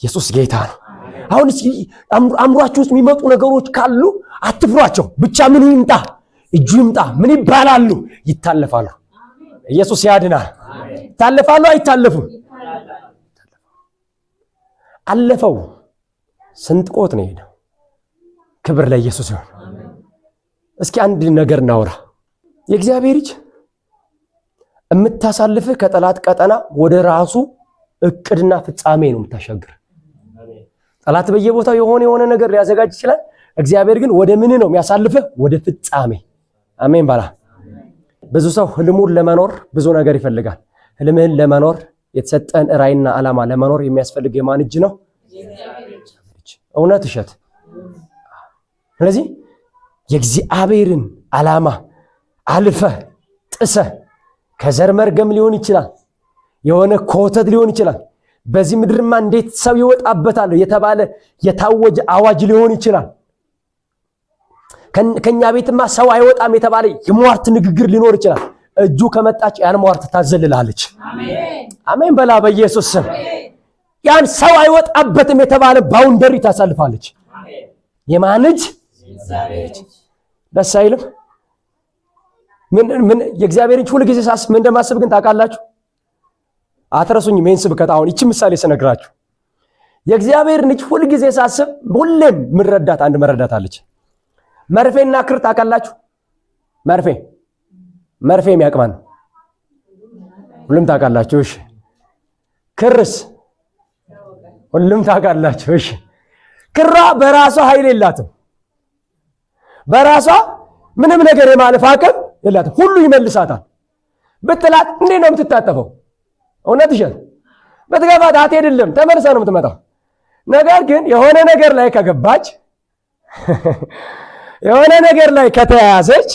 ኢየሱስ ጌታ ነው። አሁን አእምሯችሁ ውስጥ የሚመጡ ነገሮች ካሉ አትፍሯቸው። ብቻ ምኑ ይምጣ፣ እጁ ይምጣ። ምን ይባላሉ? ይታለፋሉ። ኢየሱስ ያድናል። ይታለፋሉ። አይታለፉም? አለፈው። ስንጥቆት ነው ሄደው። ክብር ለኢየሱስ ይሁን። እስኪ አንድ ነገር እናውራ። የእግዚአብሔር እጅ የምታሳልፍህ ከጠላት ቀጠና ወደ ራሱ እቅድና ፍጻሜ ነው የምታሻግር። ጠላት በየቦታው የሆነ ነገር ሊያዘጋጅ ይችላል። እግዚአብሔር ግን ወደ ምን ነው የሚያሳልፍህ? ወደ ፍጻሜ። አሜን ባላ። ብዙ ሰው ህልሙን ለመኖር ብዙ ነገር ይፈልጋል። ህልምህን ለመኖር የተሰጠን ራዕይና ዓላማ ለመኖር የሚያስፈልግ የማን እጅ ነው? እውነት እሸት። ስለዚህ የእግዚአብሔርን ዓላማ አልፈህ ጥሰህ ከዘር መርገም ሊሆን ይችላል፣ የሆነ ኮተት ሊሆን ይችላል፣ በዚህ ምድርማ እንዴት ሰው ይወጣበታል የተባለ የታወጀ አዋጅ ሊሆን ይችላል፣ ከኛ ቤትማ ሰው አይወጣም የተባለ የሟርት ንግግር ሊኖር ይችላል። እጁ ከመጣች ያን ሟርት ታዘልላለች። አሜን በላ በኢየሱስ ስም። ያን ሰው አይወጣበትም የተባለ ባውንደሪ ታሳልፋለች። የማን እጅ? ደስ አይልም? ምን የእግዚአብሔር እጅ ሁሉ ጊዜ ሳስብ ምን እንደማስብ ግን ታውቃላችሁ? አትረሱኝም። ይሄን ስብከት አሁን እቺ ምሳሌ ስነግራችሁ የእግዚአብሔር እጅ ሁሉ ጊዜ ሳስብ ሁሌም ምረዳት አንድ መረዳት አለች። መርፌና ክር ታውቃላችሁ? መርፌ የሚያቅማን ሁሉም ታውቃላችሁ። እሺ ክርስ ሁሉም ታውቃላችሁ። እሺ ክራ በራሷ ኃይል የላትም። በራሷ ምንም ነገር የማለፍ አቅም የላትም። ሁሉ ይመልሳታል። ብትላት እንዴት ነው የምትታጠፈው? እውነት ይሻል በትገባት አትሄድልም፣ ተመልሳ ነው የምትመጣው። ነገር ግን የሆነ ነገር ላይ ከገባች የሆነ ነገር ላይ ከተያያዘች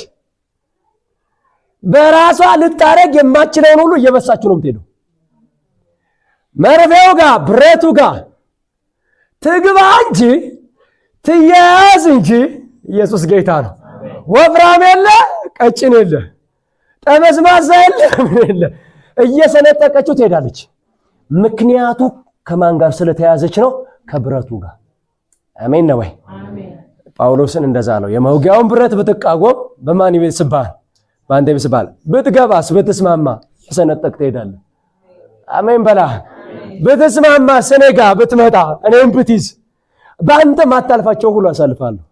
በራሷ ልታረግ የማትችለውን ሁሉ እየበሳችሁ ነው የምትሄደው። መርፌው ጋር ብረቱ ጋር ትግባ እንጂ ትያያዝ እንጂ። ኢየሱስ ጌታ ነው። ወፍራም የለ ቀጭን የለ ጠመዝማዛ የለ ምን የለ፣ እየሰነጠቀችው ትሄዳለች። ምክንያቱ ከማን ጋር ስለተያዘች ነው? ከብረቱ ጋር። አሜን ነው ወይ? ጳውሎስን እንደዛ ነው። የመውጊያውን ብረት ብትቃወም በማን ይብስብሃል? በአንተ ይብስብሃል። ብትገባስ ብትስማማ የሰነጠቅ ትሄዳለህ። አሜን በላ። ብትስማማ ስኔጋ ብትመጣ እኔም ብትይዝ በአንተ ማታልፋቸውን ሁሉ አሳልፋለሁ።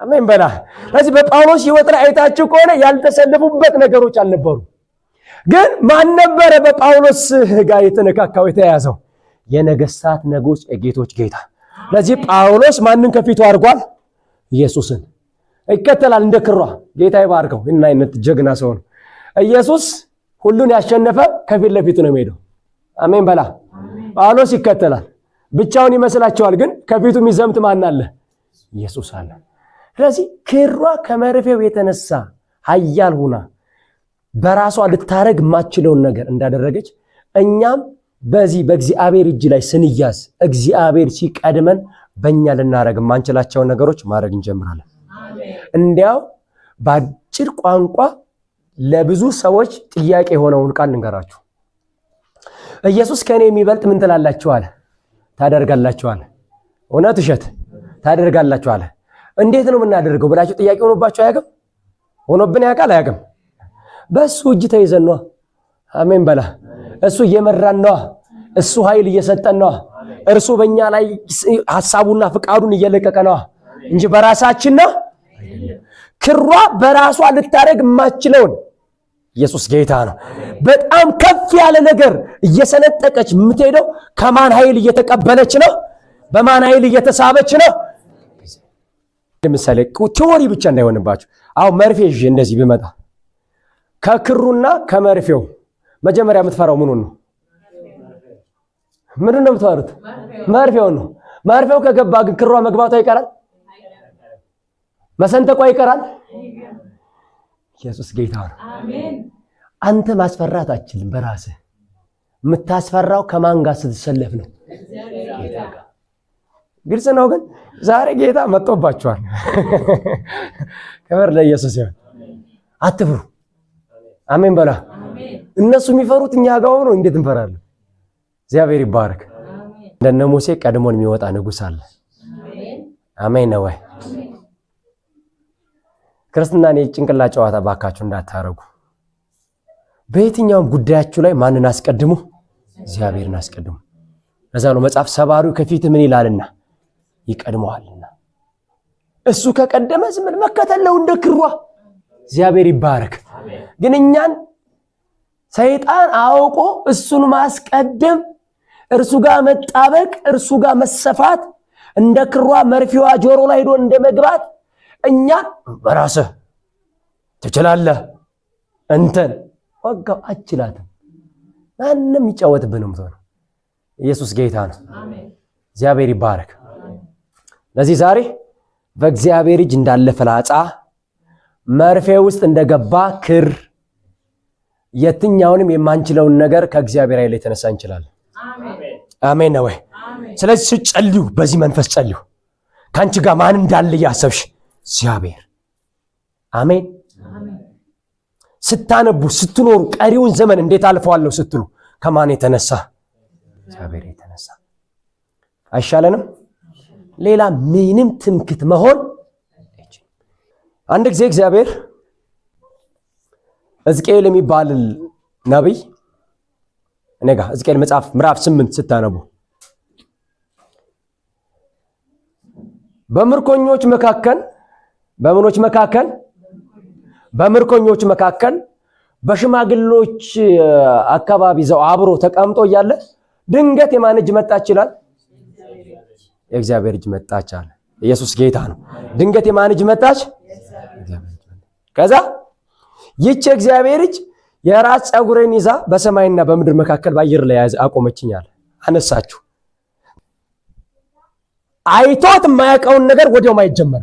አሜን በላ። ስለዚህ በጳውሎስ ሕይወት ላይ አይታችሁ ከሆነ ያልተሰለፉበት ነገሮች አልነበሩ። ግን ማን ነበረ በጳውሎስ ጋር የተነካካው የተያያዘው? የነገስታት ንጉሥ የጌቶች ጌታ። ስለዚህ ጳውሎስ ማንን ከፊቱ አድርጓል? ኢየሱስን ይከተላል እንደ ክሯ። ጌታ ይባርከው እና አይነት ጀግና ሰው ነው። ኢየሱስ ሁሉን ያሸነፈ ከፊት ለፊቱ ነው የሚሄደው። አሜን በላ። ጳውሎስ ይከተላል። ብቻውን ይመስላቸዋል፣ ግን ከፊቱ የሚዘምት ማን አለ? ኢየሱስ አለ። ስለዚህ ክሯ ከመርፌው የተነሳ ኃያል ሆና በራሷ ልታረግ ማችለውን ነገር እንዳደረገች እኛም በዚህ በእግዚአብሔር እጅ ላይ ስንያዝ እግዚአብሔር ሲቀድመን በእኛ ልናረግ ማንችላቸውን ነገሮች ማድረግ እንጀምራለን። እንዲያው በአጭር ቋንቋ ለብዙ ሰዎች ጥያቄ የሆነውን ቃል እንገራችሁ። ኢየሱስ ከኔ የሚበልጥ ምን ትላላችሁ አለ? ታደርጋላችሁ አለ። እውነት ውሸት? ታደርጋላችሁ አለ። እንዴት ነው የምናደርገው ብላችሁ ጥያቄ ሆኖባችሁ አያውቅም? ሆኖብን ያውቃል? አያውቅም? በእሱ እጅ ተይዘን ነዋ። አሜን በላ። እሱ እየመራን ነዋ። እሱ ኃይል እየሰጠን ነዋ። እርሱ በእኛ ላይ ሐሳቡና ፍቃዱን እየለቀቀ ነዋ እንጂ በራሳችን ነው። ክሯ በራሷ ልታረግ ማችለውን ኢየሱስ ጌታ ነው። በጣም ከፍ ያለ ነገር እየሰነጠቀች የምትሄደው ከማን ኃይል እየተቀበለች ነው? በማን ኃይል እየተሳበች ነው? ለምሳሌ ቲዎሪ ብቻ እንዳይሆንባችሁ አሁን መርፌ ይዤ እንደዚህ ቢመጣ ከክሩና ከመርፌው መጀመሪያ የምትፈራው ምኑን ነው? ምንድን ነው የምትፈሩት? መርፌውን ነው። መርፌው ከገባ ግን ክሯ መግባቷ ይቀራል? መሰንጠቋ ይቀራል? ኢየሱስ ጌታ ነው። አንተ ማስፈራት አትችልም በራስህ። የምታስፈራው ከማን ጋር ስትሰለፍ ነው? ጌታ ጋር። ግልጽ ነው። ግን ዛሬ ጌታ መጥቶባችኋል። ክብር ለኢየሱስ ይሁን። አትፍሩ። አሜን በላ። እነሱ የሚፈሩት እኛ ጋር ሆኖ እንዴት እንፈራለን? እግዚአብሔር ይባረክ። እንደነ ሙሴ ቀድሞን የሚወጣ ንጉሥ አለ። አሜን ነው ወይ? ክርስትናን የጭንቅላ ጨዋታ ባካችሁ እንዳታረጉ። በየትኛውም ጉዳያችሁ ላይ ማንን አስቀድሙ? እግዚአብሔርን አስቀድሙ። ለዛ ነው መጽሐፍ ሰባሪው ከፊት ምን ይላልና ይቀድመዋልና። እሱ ከቀደመ ዝም ብለን መከተል ነው እንደ ክሯ። እግዚአብሔር ይባረክ። ግን እኛን ሰይጣን አውቆ እሱን ማስቀደም፣ እርሱ ጋር መጣበቅ፣ እርሱ ጋር መሰፋት፣ እንደ ክሯ መርፌዋ ጆሮ ላይ ሄዶ እንደመግባት እኛ በራስህ ትችላለህ እንተን ወጋው አችላትም ማንንም ይጫወትብንም ነው። ኢየሱስ ጌታ ነው። እግዚአብሔር ይባረክ። ለዚህ ዛሬ በእግዚአብሔር እጅ እንዳለ ፍላጻ መርፌ ውስጥ እንደገባ ክር የትኛውንም የማንችለውን ነገር ከእግዚአብሔር ኃይል የተነሳ እንችላለን። አሜን ነው ወይ? ስለዚህ ጸልዩ፣ በዚህ መንፈስ ጸልዩ። ካንቺ ጋር ማን እንዳለ ያሰብሽ እግዚአብሔር። አሜን። ስታነቡ ስትኖሩ ቀሪውን ዘመን እንዴት አልፈዋለሁ ስትሉ ከማን የተነሳ? እግዚአብሔር የተነሳ። አይሻለንም? ሌላ ምንም ትምክት መሆን። አንድ ጊዜ እግዚአብሔር ሕዝቅኤል የሚባል ነቢይ እኔ ጋር ሕዝቅኤል መጽሐፍ ምዕራፍ 8 ስታነቡ በምርኮኞች መካከል በሽማግሌዎች አካባቢ ዘው አብሮ ተቀምጦ እያለ ድንገት የማን እጅ መጣች ይላል? የእግዚአብሔር እጅ መጣች አለ። ኢየሱስ ጌታ ነው። ድንገት የማን እጅ መጣች? ከዛ ይህች የእግዚአብሔር እጅ የራስ ፀጉሬን ይዛ በሰማይና በምድር መካከል በአየር ላይ አቆመችኝ አለ። አነሳችሁ። አይቶት የማያውቀውን ነገር ወዲያው ማየት ጀመረ።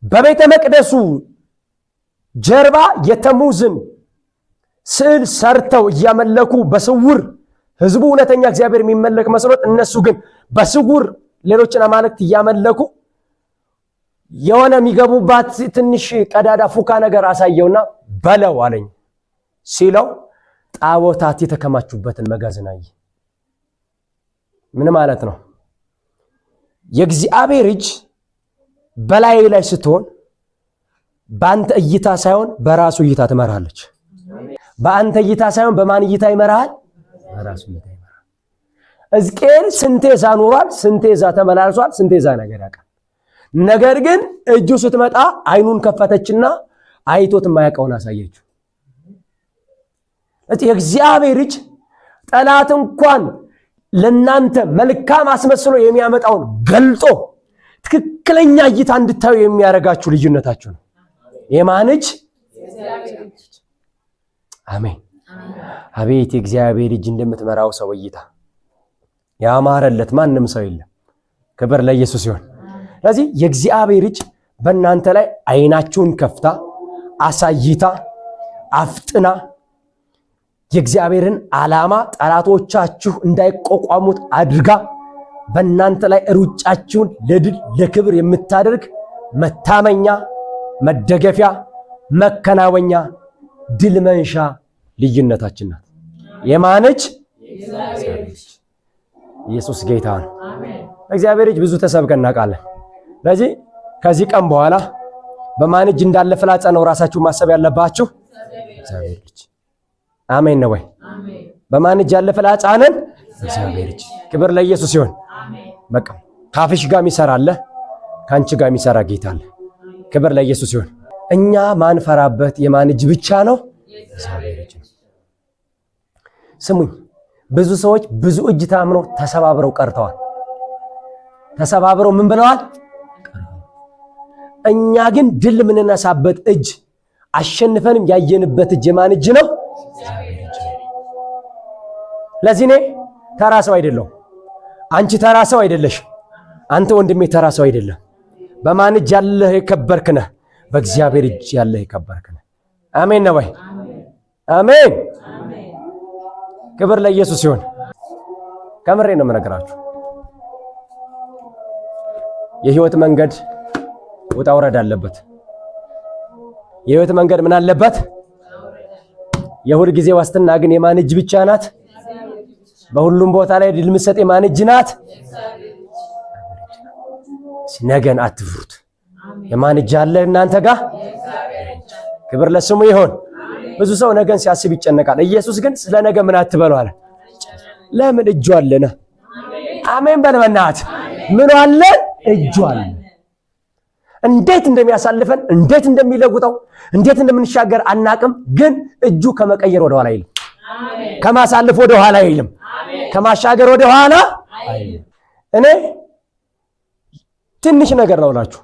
በቤተ መቅደሱ ጀርባ የተሙዝን ስዕል ሰርተው እያመለኩ በስውር ህዝቡ እውነተኛ እግዚአብሔር የሚመለክ መስሎት፣ እነሱ ግን በስውር ሌሎችን አማልክት እያመለኩ የሆነ የሚገቡባት ትንሽ ቀዳዳ ፉካ ነገር አሳየውና በለው አለኝ ሲለው ጣዖታት የተከማቹበትን መጋዘን አየ። ምን ማለት ነው? የእግዚአብሔር እጅ በላይ ላይ ስትሆን በአንተ እይታ ሳይሆን በራሱ እይታ ትመራለች። በአንተ እይታ ሳይሆን በማን እይታ ይመራል? በራሱ እይታ ይመራል። ሕዝቅኤል ስንቴ ዛ ኖሯል፣ ስንቴ ዛ ተመላልሷል፣ ስንቴ ዛ ነገር ያውቃል። ነገር ግን እጁ ስትመጣ አይኑን ከፈተችና አይቶት የማያውቀውን አሳየችው። የእግዚአብሔር እጅ ጠላት እንኳን ለናንተ መልካም አስመስሎ የሚያመጣውን ገልጦ ትክክለኛ እይታ እንድታዩ የሚያረጋችሁ ልዩነታችሁ ነው። የማን እጅ? አሜን። አቤት የእግዚአብሔር እጅ እንደምትመራው ሰው እይታ ያማረለት ማንም ሰው የለም። ክብር ለኢየሱስ ይሁን። ስለዚህ የእግዚአብሔር እጅ በእናንተ ላይ አይናችሁን ከፍታ አሳይታ አፍጥና የእግዚአብሔርን ዓላማ ጠላቶቻችሁ እንዳይቋቋሙት አድርጋ በእናንተ ላይ ሩጫችሁን ለድል ለክብር የምታደርግ መታመኛ፣ መደገፊያ፣ መከናወኛ፣ ድል መንሻ ልዩነታችን ናት። የማነች? ኢየሱስ ጌታ ነው። እግዚአብሔር እጅ ብዙ ተሰብከን እናውቃለን። ስለዚህ ከዚህ ቀን በኋላ በማን እጅ እንዳለ ፍላጻ ነው ራሳችሁ ማሰብ ያለባችሁ። እግዚአብሔር እጅ። አሜን ነው ወይ? በማን እጅ ያለ ፍላጻ ነን? እግዚአብሔር እጅ። ክብር ለኢየሱስ ይሁን። በቃ ካፍሽ ጋር የሚሰራለ ካንቺ ጋር የሚሰራ ጌታ አለ። ክብር ለኢየሱስ ይሁን። እኛ ማንፈራበት የማን እጅ ብቻ ነው? እግዚአብሔር እጅ ነው። ስሙኝ፣ ብዙ ሰዎች ብዙ እጅ ታምነው ተሰባብረው ቀርተዋል። ተሰባብረው ምን ብለዋል? እኛ ግን ድል የምንነሳበት እጅ አሸንፈንም ያየንበት እጅ የማን እጅ ነው? ለዚህ እኔ ተራ ሰው አይደለሁም። አንቺ ተራ ሰው አይደለሽ። አንተ ወንድሜ ተራ ሰው አይደለም። በማን እጅ ያለህ የከበርክ ነህ? በእግዚአብሔር እጅ ያለህ የከበርክ ነህ። አሜን ነው ወይ? አሜን። ክብር ለኢየሱስ ይሁን። ከምሬ ነው የምነግራችሁ። የህይወት መንገድ ውጣ ውረድ አለበት። የህይወት መንገድ ምን አለበት? የሁል ጊዜ ዋስትና ግን የማን እጅ ብቻ ናት? በሁሉም ቦታ ላይ ድል ምሰጥ የማን እጅ ናት? ነገን አትፍሩት። የማን እጅ አለ እናንተ ጋር? ክብር ለስሙ ይሁን። ብዙ ሰው ነገን ሲያስብ ይጨነቃል። ኢየሱስ ግን ስለ ነገ ምን አትበሉ አለ። ለምን? እጁ አለና። አሜን በል በእናትህ። ምን አለ? እጁ አለ። እንዴት እንደሚያሳልፈን እንዴት እንደሚለውጠው እንዴት እንደምንሻገር አናቅም። ግን እጁ ከመቀየር ወደ ኋላ አይልም። ከማሳለፍ ወደ ኋላ አይልም። ከማሻገር ወደ ኋላ አይልም። እኔ ትንሽ ነገር ነው እላችሁ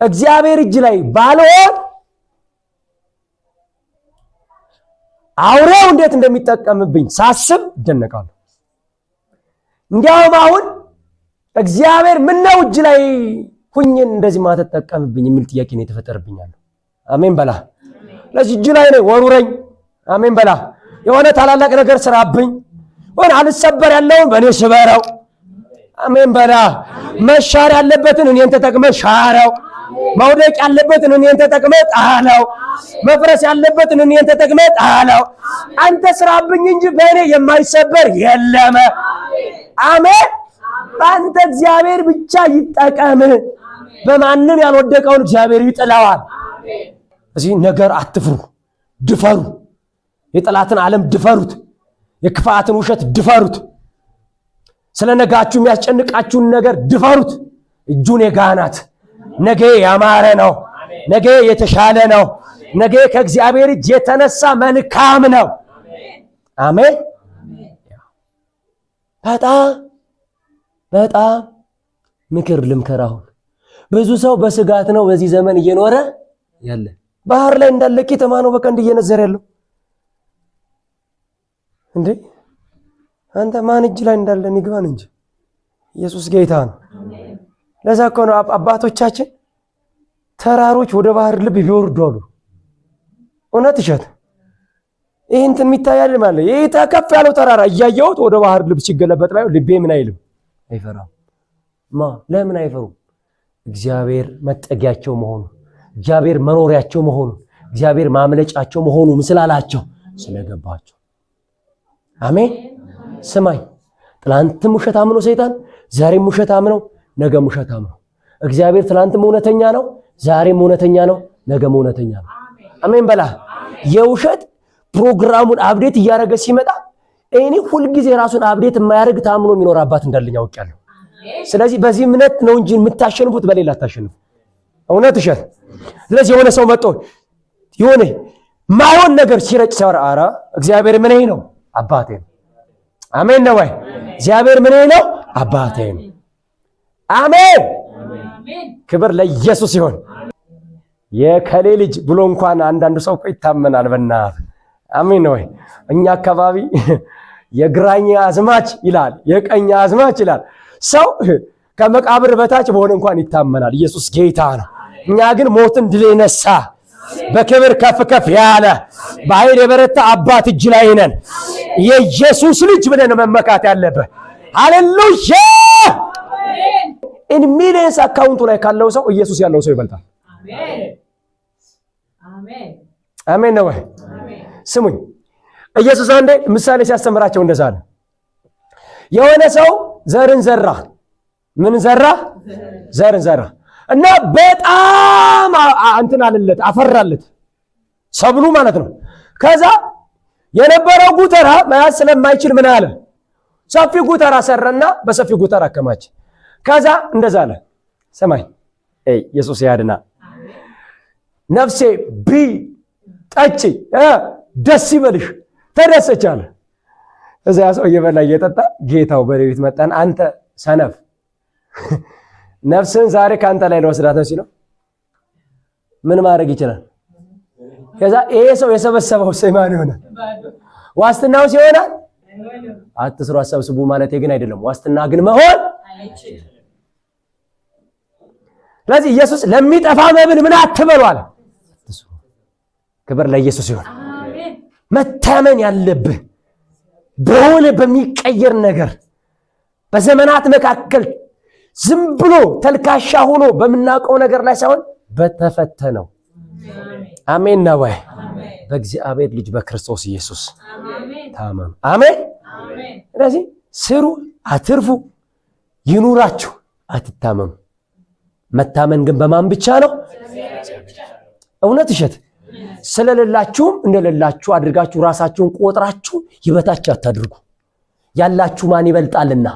እግዚአብሔር እጅ ላይ ባልሆን አውሬው እንዴት እንደሚጠቀምብኝ ሳስብ እደነቃለሁ። እንዲያውም አሁን እግዚአብሔር ምነው እጅ ላይ ሁኝን እንደዚህ ማተጠቀምብኝ የሚል ጥያቄ ነው የተፈጠረብኛል። አሜን በላ። ለዚህ እጅ ላይ ነው ወሩረኝ። አሜን በላ። የሆነ ታላላቅ ነገር ስራብኝ ወይ አልሰበር ያለውን በእኔ ስበረው። አሜን በላ። መሻር ያለበትን እኔን ተጠቅመ ሻረው። መውደቅ ያለበትን እኔን ተጠቅመ ጣለው። መፍረስ ያለበትን እኔን ተጠቅመ ጣለው። አንተ ስራብኝ እንጂ በእኔ የማይሰበር የለም። አሜን። በአንተ እግዚአብሔር ብቻ ይጠቀም። በማንም ያልወደቀውን እግዚአብሔር ይጥለዋል። እዚህ ነገር አትፍሩ፣ ድፈሩ። የጠላትን ዓለም ድፈሩት። የክፋትን ውሸት ድፈሩት። ስለ ነጋችሁ የሚያስጨንቃችሁን ነገር ድፈሩት። እጁን የጋናት ነገ ያማረ ነው። ነገ የተሻለ ነው። ነገ ከእግዚአብሔር እጅ የተነሳ መልካም ነው። አሜን። በጣም ምክር ልምከር። አሁን ብዙ ሰው በስጋት ነው በዚህ ዘመን እየኖረ ያለ። ባህር ላይ እንዳለ ከተማ ነው በቃ እየነዘረ ያለው እንዴ። አንተ ማን እጅ ላይ እንዳለ ንግባን እንጂ ኢየሱስ ጌታ ነው። ለዛ እኮ ነው አባቶቻችን ተራሮች ወደ ባህር ልብ ቢወርዱ አሉ። እውነት እሸት ይሄ እንትን የሚታያል ማለት ይሄ ተከፍ ያለው ተራራ እያየሁት ወደ ባህር ልብ ሲገለበጥ ባዩ ልቤ ምን አይልም? አይፈራም። ለምን አይፈሩም? እግዚአብሔር መጠጊያቸው መሆኑ፣ እግዚአብሔር መኖሪያቸው መሆኑ፣ እግዚአብሔር ማምለጫቸው መሆኑ ምስላላቸው ስለገባቸው። አሜን። ስማኝ፣ ትላንትም ውሸታም ነው ሰይጣን፣ ዛሬም ውሸታም ነው፣ ነገም ውሸታም ነው። እግዚአብሔር ትላንትም እውነተኛ ነው፣ ዛሬም እውነተኛ ነው፣ ነገም እውነተኛ ነው። አሜን በላ። የውሸት ፕሮግራሙን አብዴት እያደረገ ሲመጣ እኔ ሁልጊዜ ራሱን አብዴት የማያደርግ ታምኖ የሚኖር አባት እንዳለኝ አውቃለሁ። ስለዚህ በዚህ እምነት ነው እንጂ የምታሸንፉት በሌላ አታሸንፉ። እውነት እሸት። ስለዚህ የሆነ ሰው መጥቶ የሆነ ማይሆን ነገር ሲረጭ ሲያወራ ኧረ እግዚአብሔር ምን ነው? አባቴ ነው። አሜን ነው ወይ? እግዚአብሔር ምን ነው? አባቴ ነው። አሜን። ክብር ለኢየሱስ ይሁን። የከሌ ልጅ ብሎ እንኳን አንዳንድ ሰው እኮ ይታመናል። በእናትህ አሜን ነው ወይ? እኛ አካባቢ የግራኝ አዝማች ይላል፣ የቀኝ አዝማች ይላል። ሰው ከመቃብር በታች በሆነ እንኳን ይታመናል። ኢየሱስ ጌታ ነው። እኛ ግን ሞትን ድል የነሳ በክብር ከፍ ከፍ ያለ በኃይል የበረታ አባት እጅ ላይ ነን። የኢየሱስ ልጅ ብለን መመካት ያለብህ። ሃሌሉያ! ኢን ሚሊየንስ አካውንቱ ላይ ካለው ሰው ኢየሱስ ያለው ሰው ይበልጣል። አሜን ነው ወይ? ስሙኝ፣ ኢየሱስ አንዴ ምሳሌ ሲያስተምራቸው እንደዛ አለ። የሆነ ሰው ዘርን ዘራ። ምን ዘራ? ዘርን ዘራ እና በጣም እንትን አለለት፣ አፈራለት፣ ሰብሉ ማለት ነው። ከዛ የነበረው ጉተራ መያዝ ስለማይችል ምን አለ? ሰፊ ጉተራ ሰራና በሰፊ ጉተራ አከማች። ከዛ እንደዛ አለ፣ ሰማይ ኢየሱስ ያድና፣ ነፍሴ ቢ ጠጪ ደስ ይበልሽ ተደሰች አለ። እዛ ሰው እየበላ እየጠጣ ጌታው በሌሊት መጣን፣ አንተ ሰነፍ ነፍስን ዛሬ ካንተ ላይ ለወስዳት ነው ሲለው ምን ማድረግ ይችላል? ከዛ ይሄ ሰው የሰበሰበው ሰይማን ይሆናል። ዋስትናው ሲሆናል አትስሩ አሰብስቡ ማለት ግን አይደለም። ዋስትና ግን መሆን አይችልም። ስለዚህ ኢየሱስ ለሚጠፋ መብል ምን አትበሉ አለ። ክብር ለኢየሱስ ይሁን። አሜን። መታመን ያለብህ በሆነ በሚቀየር ነገር በዘመናት መካከል ዝም ብሎ ተልካሻ ሆኖ በምናውቀው ነገር ላይ ሳይሆን በተፈተነው አሜን ነው ወይ? በእግዚአብሔር ልጅ በክርስቶስ ኢየሱስ ታመኑ። አሜን። ስለዚህ ስሩ፣ አትርፉ፣ ይኑራችሁ፣ አትታመኑ። መታመን ግን በማን ብቻ ነው? እውነት እሸት ስለሌላችሁም እንደሌላችሁ አድርጋችሁ ራሳችሁን ቆጥራችሁ ይበታች አታድርጉ። ያላችሁ ማን ይበልጣልና?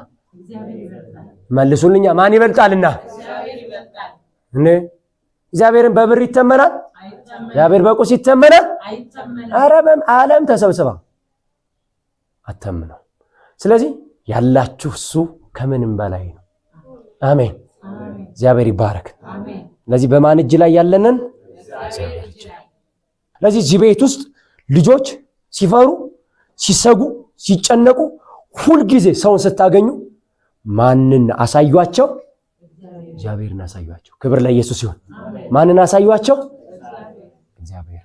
መልሱልኛ፣ ማን ይበልጣልና? እኔ እግዚአብሔርን በብር ይተመናል? እግዚአብሔር በቁስ ይተመናል? ኧረ ዓለም ተሰብስባ አተምነው። ስለዚህ ያላችሁ እሱ ከምንም በላይ ነው። አሜን። እግዚአብሔር ይባረክ። ስለዚህ በማን እጅ ላይ ያለንን? እግዚአብሔር እጅ ላይ። ስለዚህ እዚህ ቤት ውስጥ ልጆች ሲፈሩ፣ ሲሰጉ፣ ሲጨነቁ ሁልጊዜ ሰውን ስታገኙ ማንን አሳዩአቸው? እግዚአብሔርን አሳዩአቸው። ክብር ለኢየሱስ ይሁን። ማንን አሳዩአቸው? እግዚአብሔር።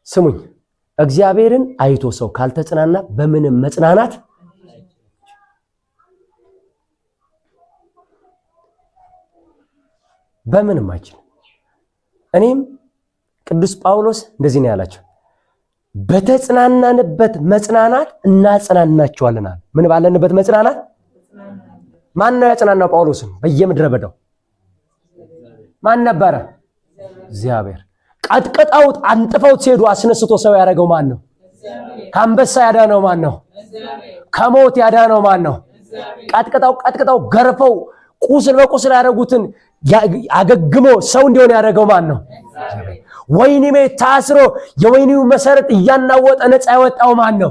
ስሙኝ፣ እግዚአብሔርን አይቶ ሰው ካልተጽናና በምንም መጽናናት በምንም አይችልም። እኔም ቅዱስ ጳውሎስ እንደዚህ ነው ያላቸው፣ በተጽናናንበት መጽናናት እናጽናናቸዋለን። ምን ባለንበት መጽናናት? ማን ነው ያጽናናው ጳውሎስን? በየምድረ በዳው ማን ነበረ? እግዚአብሔር። ቀጥቀጣውት አንጥፈውት ሲሄዱ አስነስቶ ሰው ያደረገው ማን ነው? ከአንበሳ ያዳነው ማን ነው? ከሞት ያዳነው ማን ነው? ቀጥቀጣው ገርፈው ቁስል በቁስል ያደረጉትን አገግሞ ሰው እንዲሆን ያደረገው ማን ነው? ወይኒ ቤት ታስሮ የወይኒው መሰረት እያናወጠ ነፃ ያወጣው ማን ነው?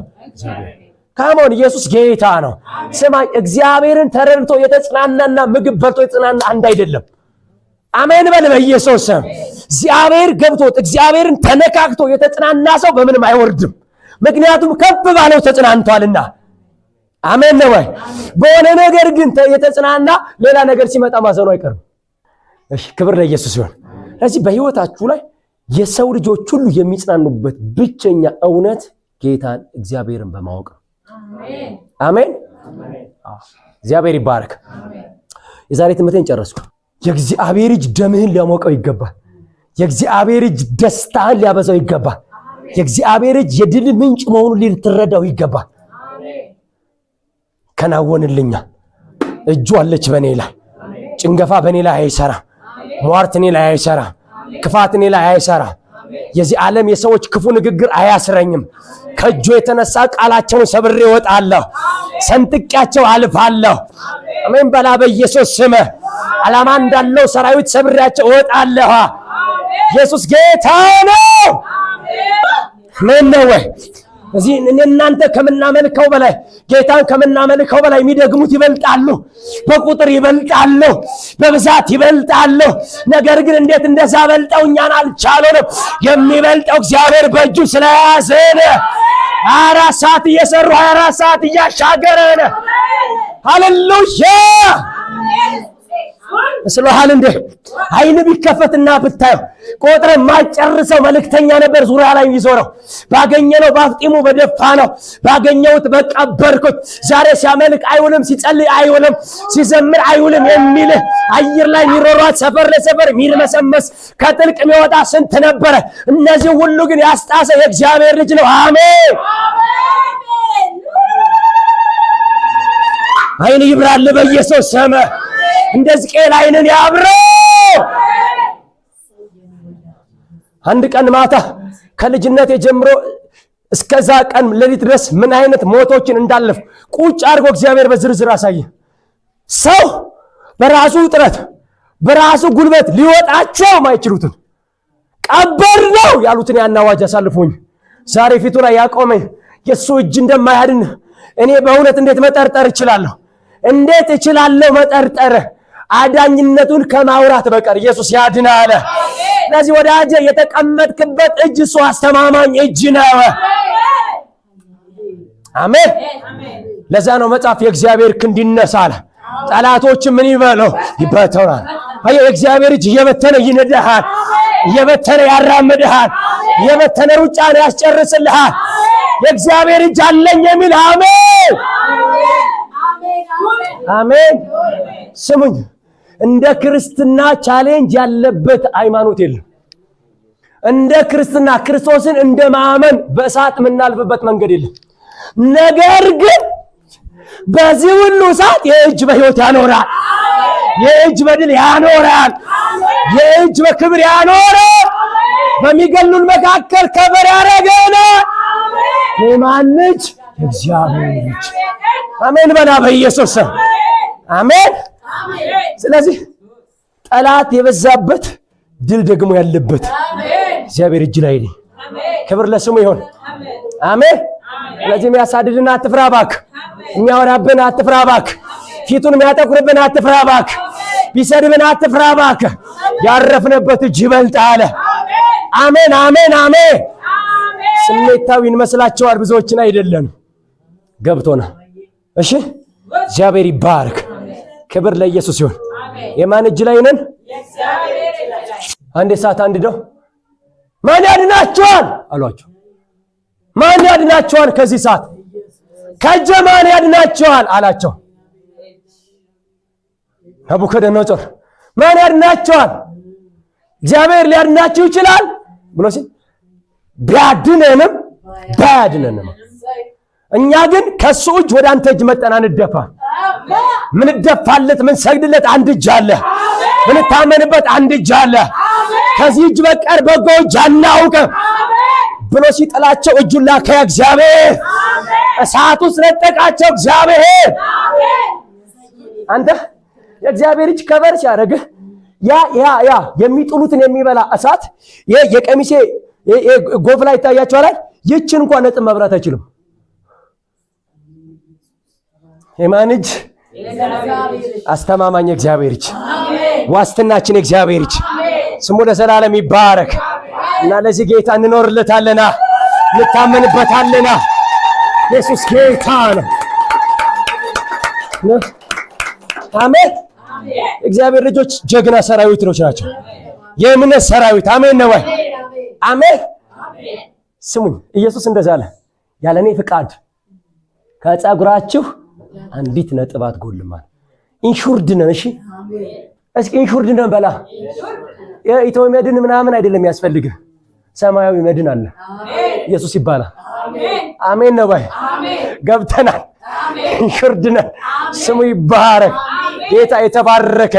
ካሞን ኢየሱስ ጌታ ነው። ስማኝ፣ እግዚአብሔርን ተረድቶ የተጽናናና ምግብ በልቶ የተጽናና አንድ አይደለም። አሜን በል በኢየሱስ ስም። እግዚአብሔር ገብቶት እግዚአብሔርን ተነካክቶ የተጽናና ሰው በምንም አይወርድም። ምክንያቱም ከፍ ባለው ተጽናንቷልና። አሜን ነው ወይ? በሆነ ነገር ግን የተጽናና ሌላ ነገር ሲመጣ ማዘኑ አይቀርም። እሺ፣ ክብር ለኢየሱስ ይሁን። ስለዚህ በህይወታችሁ ላይ የሰው ልጆች ሁሉ የሚጽናኑበት ብቸኛ እውነት ጌታን እግዚአብሔርን በማወቅ ነው። አሜን። እግዚአብሔር ይባረክ። የዛሬ ትምህርቴን ጨረስኩ። የእግዚአብሔር እጅ ደምህን ሊያሞቀው ይገባል። የእግዚአብሔር እጅ ደስታህን ሊያበዛው ይገባል። የእግዚአብሔር እጅ የድል ምንጭ መሆኑን ልትረዳው ይገባል። ከናወንልኛል። እጁ አለች በእኔ ላይ። ጭንገፋ በእኔ ላይ አይሰራም። ሟርት እኔ ላይ አይሰራም። ክፋት እኔ ላይ አይሰራም። የዚህ ዓለም የሰዎች ክፉ ንግግር አያስረኝም። ከእጁ የተነሳ ቃላቸውን ሰብሬ እወጣለሁ፣ ሰንጥቂያቸው አልፋለሁ። አሜን በላ በኢየሱስ ስም። ዓላማ እንዳለው ሰራዊት ሰብሬያቸው እወጣለሁ። ኢየሱስ ጌታ ነው። ምን ነው ወይ? እዚህ እናንተ ከምናመልከው በላይ ጌታን ከምናመልከው በላይ የሚደግሙት ይበልጣሉ፣ በቁጥር ይበልጣሉ፣ በብዛት ይበልጣሉ። ነገር ግን እንዴት እንደዛ በልጠው እኛን አልቻሉንም። የሚበልጠው እግዚአብሔር በእጁ ስለያዘን 24 ሰዓት እየሰሩ 24 ሰዓት እያሻገረን። ሃሌሉያ መስሎሃል እንዴ? አይን ቢከፈትና ብታየው ቆጥረ ማጨርሰው መልእክተኛ ነበር ዙሪያ ላይ የሚዞረው። ባገኘነው ባፍጢሙ በደፋነው ባገኘውት በቀበርኩት። ዛሬ ሲያመልክ አይውልም፣ ሲጸልይ አይውልም፣ ሲዘምር አይውልም የሚል አየር ላይ የሚሮሯት ሰፈር ለሰፈር የሚርመሰመስ ከጥልቅ የሚወጣ ስንት ነበረ። እነዚህ ሁሉ ግን ያስጣሰ የእግዚአብሔር ልጅ ነው። አሜን። አይን ይብራል በኢየሱስ ስም። እንደ ሕዝቅኤል አይንን ያብራ። አንድ ቀን ማታ ከልጅነቴ ጀምሮ እስከዛ ቀን ሌሊት ድረስ ምን አይነት ሞቶችን እንዳለፍ ቁጭ አድርጎ እግዚአብሔር በዝርዝር አሳየ። ሰው በራሱ ጥረት በራሱ ጉልበት ሊወጣቸው ማይችሉትን ቀበር ነው ያሉትን ያን አዋጅ አሳልፎኝ ዛሬ ፊቱ ላይ ያቆመኝ የሱ እጅ እንደማያድን እኔ በእውነት እንዴት መጠርጠር እችላለሁ? እንዴት እችላለሁ መጠርጠር? አዳኝነቱን ከማውራት በቀር ኢየሱስ ያድናል። ስለዚህ ወዳጄ የተቀመጥክበት እጅ እሱ አስተማማኝ እጅ ነው። አሜን። ለዛ ነው መጽሐፍ የእግዚአብሔር ክንድ ይነሳል፣ ጠላቶች ምን ይበለው ይበተናል። አየህ የእግዚአብሔር እጅ እየበተነ ይነዳሃል፣ እየበተነ ያራምድሃል፣ እየበተነ ሩጫን ያስጨርስልሃል። የእግዚአብሔር እጅ አለኝ የሚል አሜን አሜን። ስሙኝ፣ እንደ ክርስትና ቻሌንጅ ያለበት ሃይማኖት የለም። እንደ ክርስትና ክርስቶስን እንደ ማመን በእሳት የምናልፍበት መንገድ የለም። ነገር ግን በዚህ ሁሉ እሳት የእጅ በሕይወት ያኖራል፣ የእጅ በድል ያኖራል፣ የእጅ በክብር ያኖራል። በሚገሉን መካከል ከበር ያረገና የማን ልጅ? እግዚአብሔር ልጅ። አሜን በላ በኢየሱስ ስም አሜን። ስለዚህ ጠላት የበዛበት ድል ደግሞ ያለበት እግዚአብሔር እጅ ላይ ነው። ክብር ለስሙ ይሁን። አሜን። ስለዚህ የሚያሳድድን አትፍራ እባክህ፣ የሚያወራብን አትፍራ እባክህ፣ ፊቱን የሚያጠቁርብን አትፍራ እባክህ፣ ቢሰድብን አትፍራ እባክህ። ያረፍንበት እጅ ይበልጣል። አሜን አሜን አሜን። ስሜታዊ እንመስላቸዋል ብዙዎችን፣ አይደለም ገብቶናል። እሺ እግዚአብሔር ይባረክ። ክብር ለኢየሱስ ይሁን። የማን እጅ ላይ ነን? አንድ ሰዓት አንድ ደው ማን ያድናቸዋል አሏቸው። ማን ያድናቸዋል ከዚህ ሰዓት? ከእጄ ማን ያድናቸዋል አላቸው። ናቡከደነፆር ማን ያድናቸዋል? እግዚአብሔር ሊያድናቸው ይችላል ብሎ ሲል ቢያድነንም ባያድነንም እኛ ግን ከሱ እጅ ወደ አንተ እጅ መጠን አንደፋ። ምን ደፋለት? ምን ሰግድለት? አንድ እጅ አለ። ምን ታመንበት? አንድ እጅ አለ። ከዚህ እጅ በቀር በጎ እጅ አናውቅም ብሎ ሲጥላቸው እጁን ላከ እግዚአብሔር። እሳቱ ስለጠቃቸው እግዚአብሔር። አንተ የእግዚአብሔር እጅ ከበር ሲያደርግህ ያ የሚጥሉትን የሚበላ እሳት የቀሚሴ ጎፍ ላይ ይታያቸዋል። ይችን እንኳን ነጥብ መብራት አይችልም። የማን እጅ? አስተማማኝ እግዚአብሔር እጅ፣ ዋስትናችን እግዚአብሔር እጅ። ስሙ ለዘላለም ይባረክ እና ለዚህ ጌታ እንኖርለታለና እንታመንበታለና። ኢየሱስ ጌታ ነው። አሜን። እግዚአብሔር ልጆች ጀግና ሰራዊቶች ናቸው፣ የእምነት ሰራዊት። አሜን ነው ወይ? አሜን። ስሙኝ፣ ኢየሱስ እንደዛ አለ፣ ያለኔ ፍቃድ ከጸጉራችሁ አንዲት ነጥብ አትጎልም። ኢንሹርድ ነን። እሺ እስኪ ኢንሹርድ ነን በላ። የኢትዮ መድን ምናምን አይደለም ያስፈልግህ፣ ሰማያዊ መድን አለ። ኢየሱስ ይባላል። አሜን ነው ባይ። ገብተናል። ኢንሹርድ ነን። ስሙ ይባረክ። ጌታ የተባረከ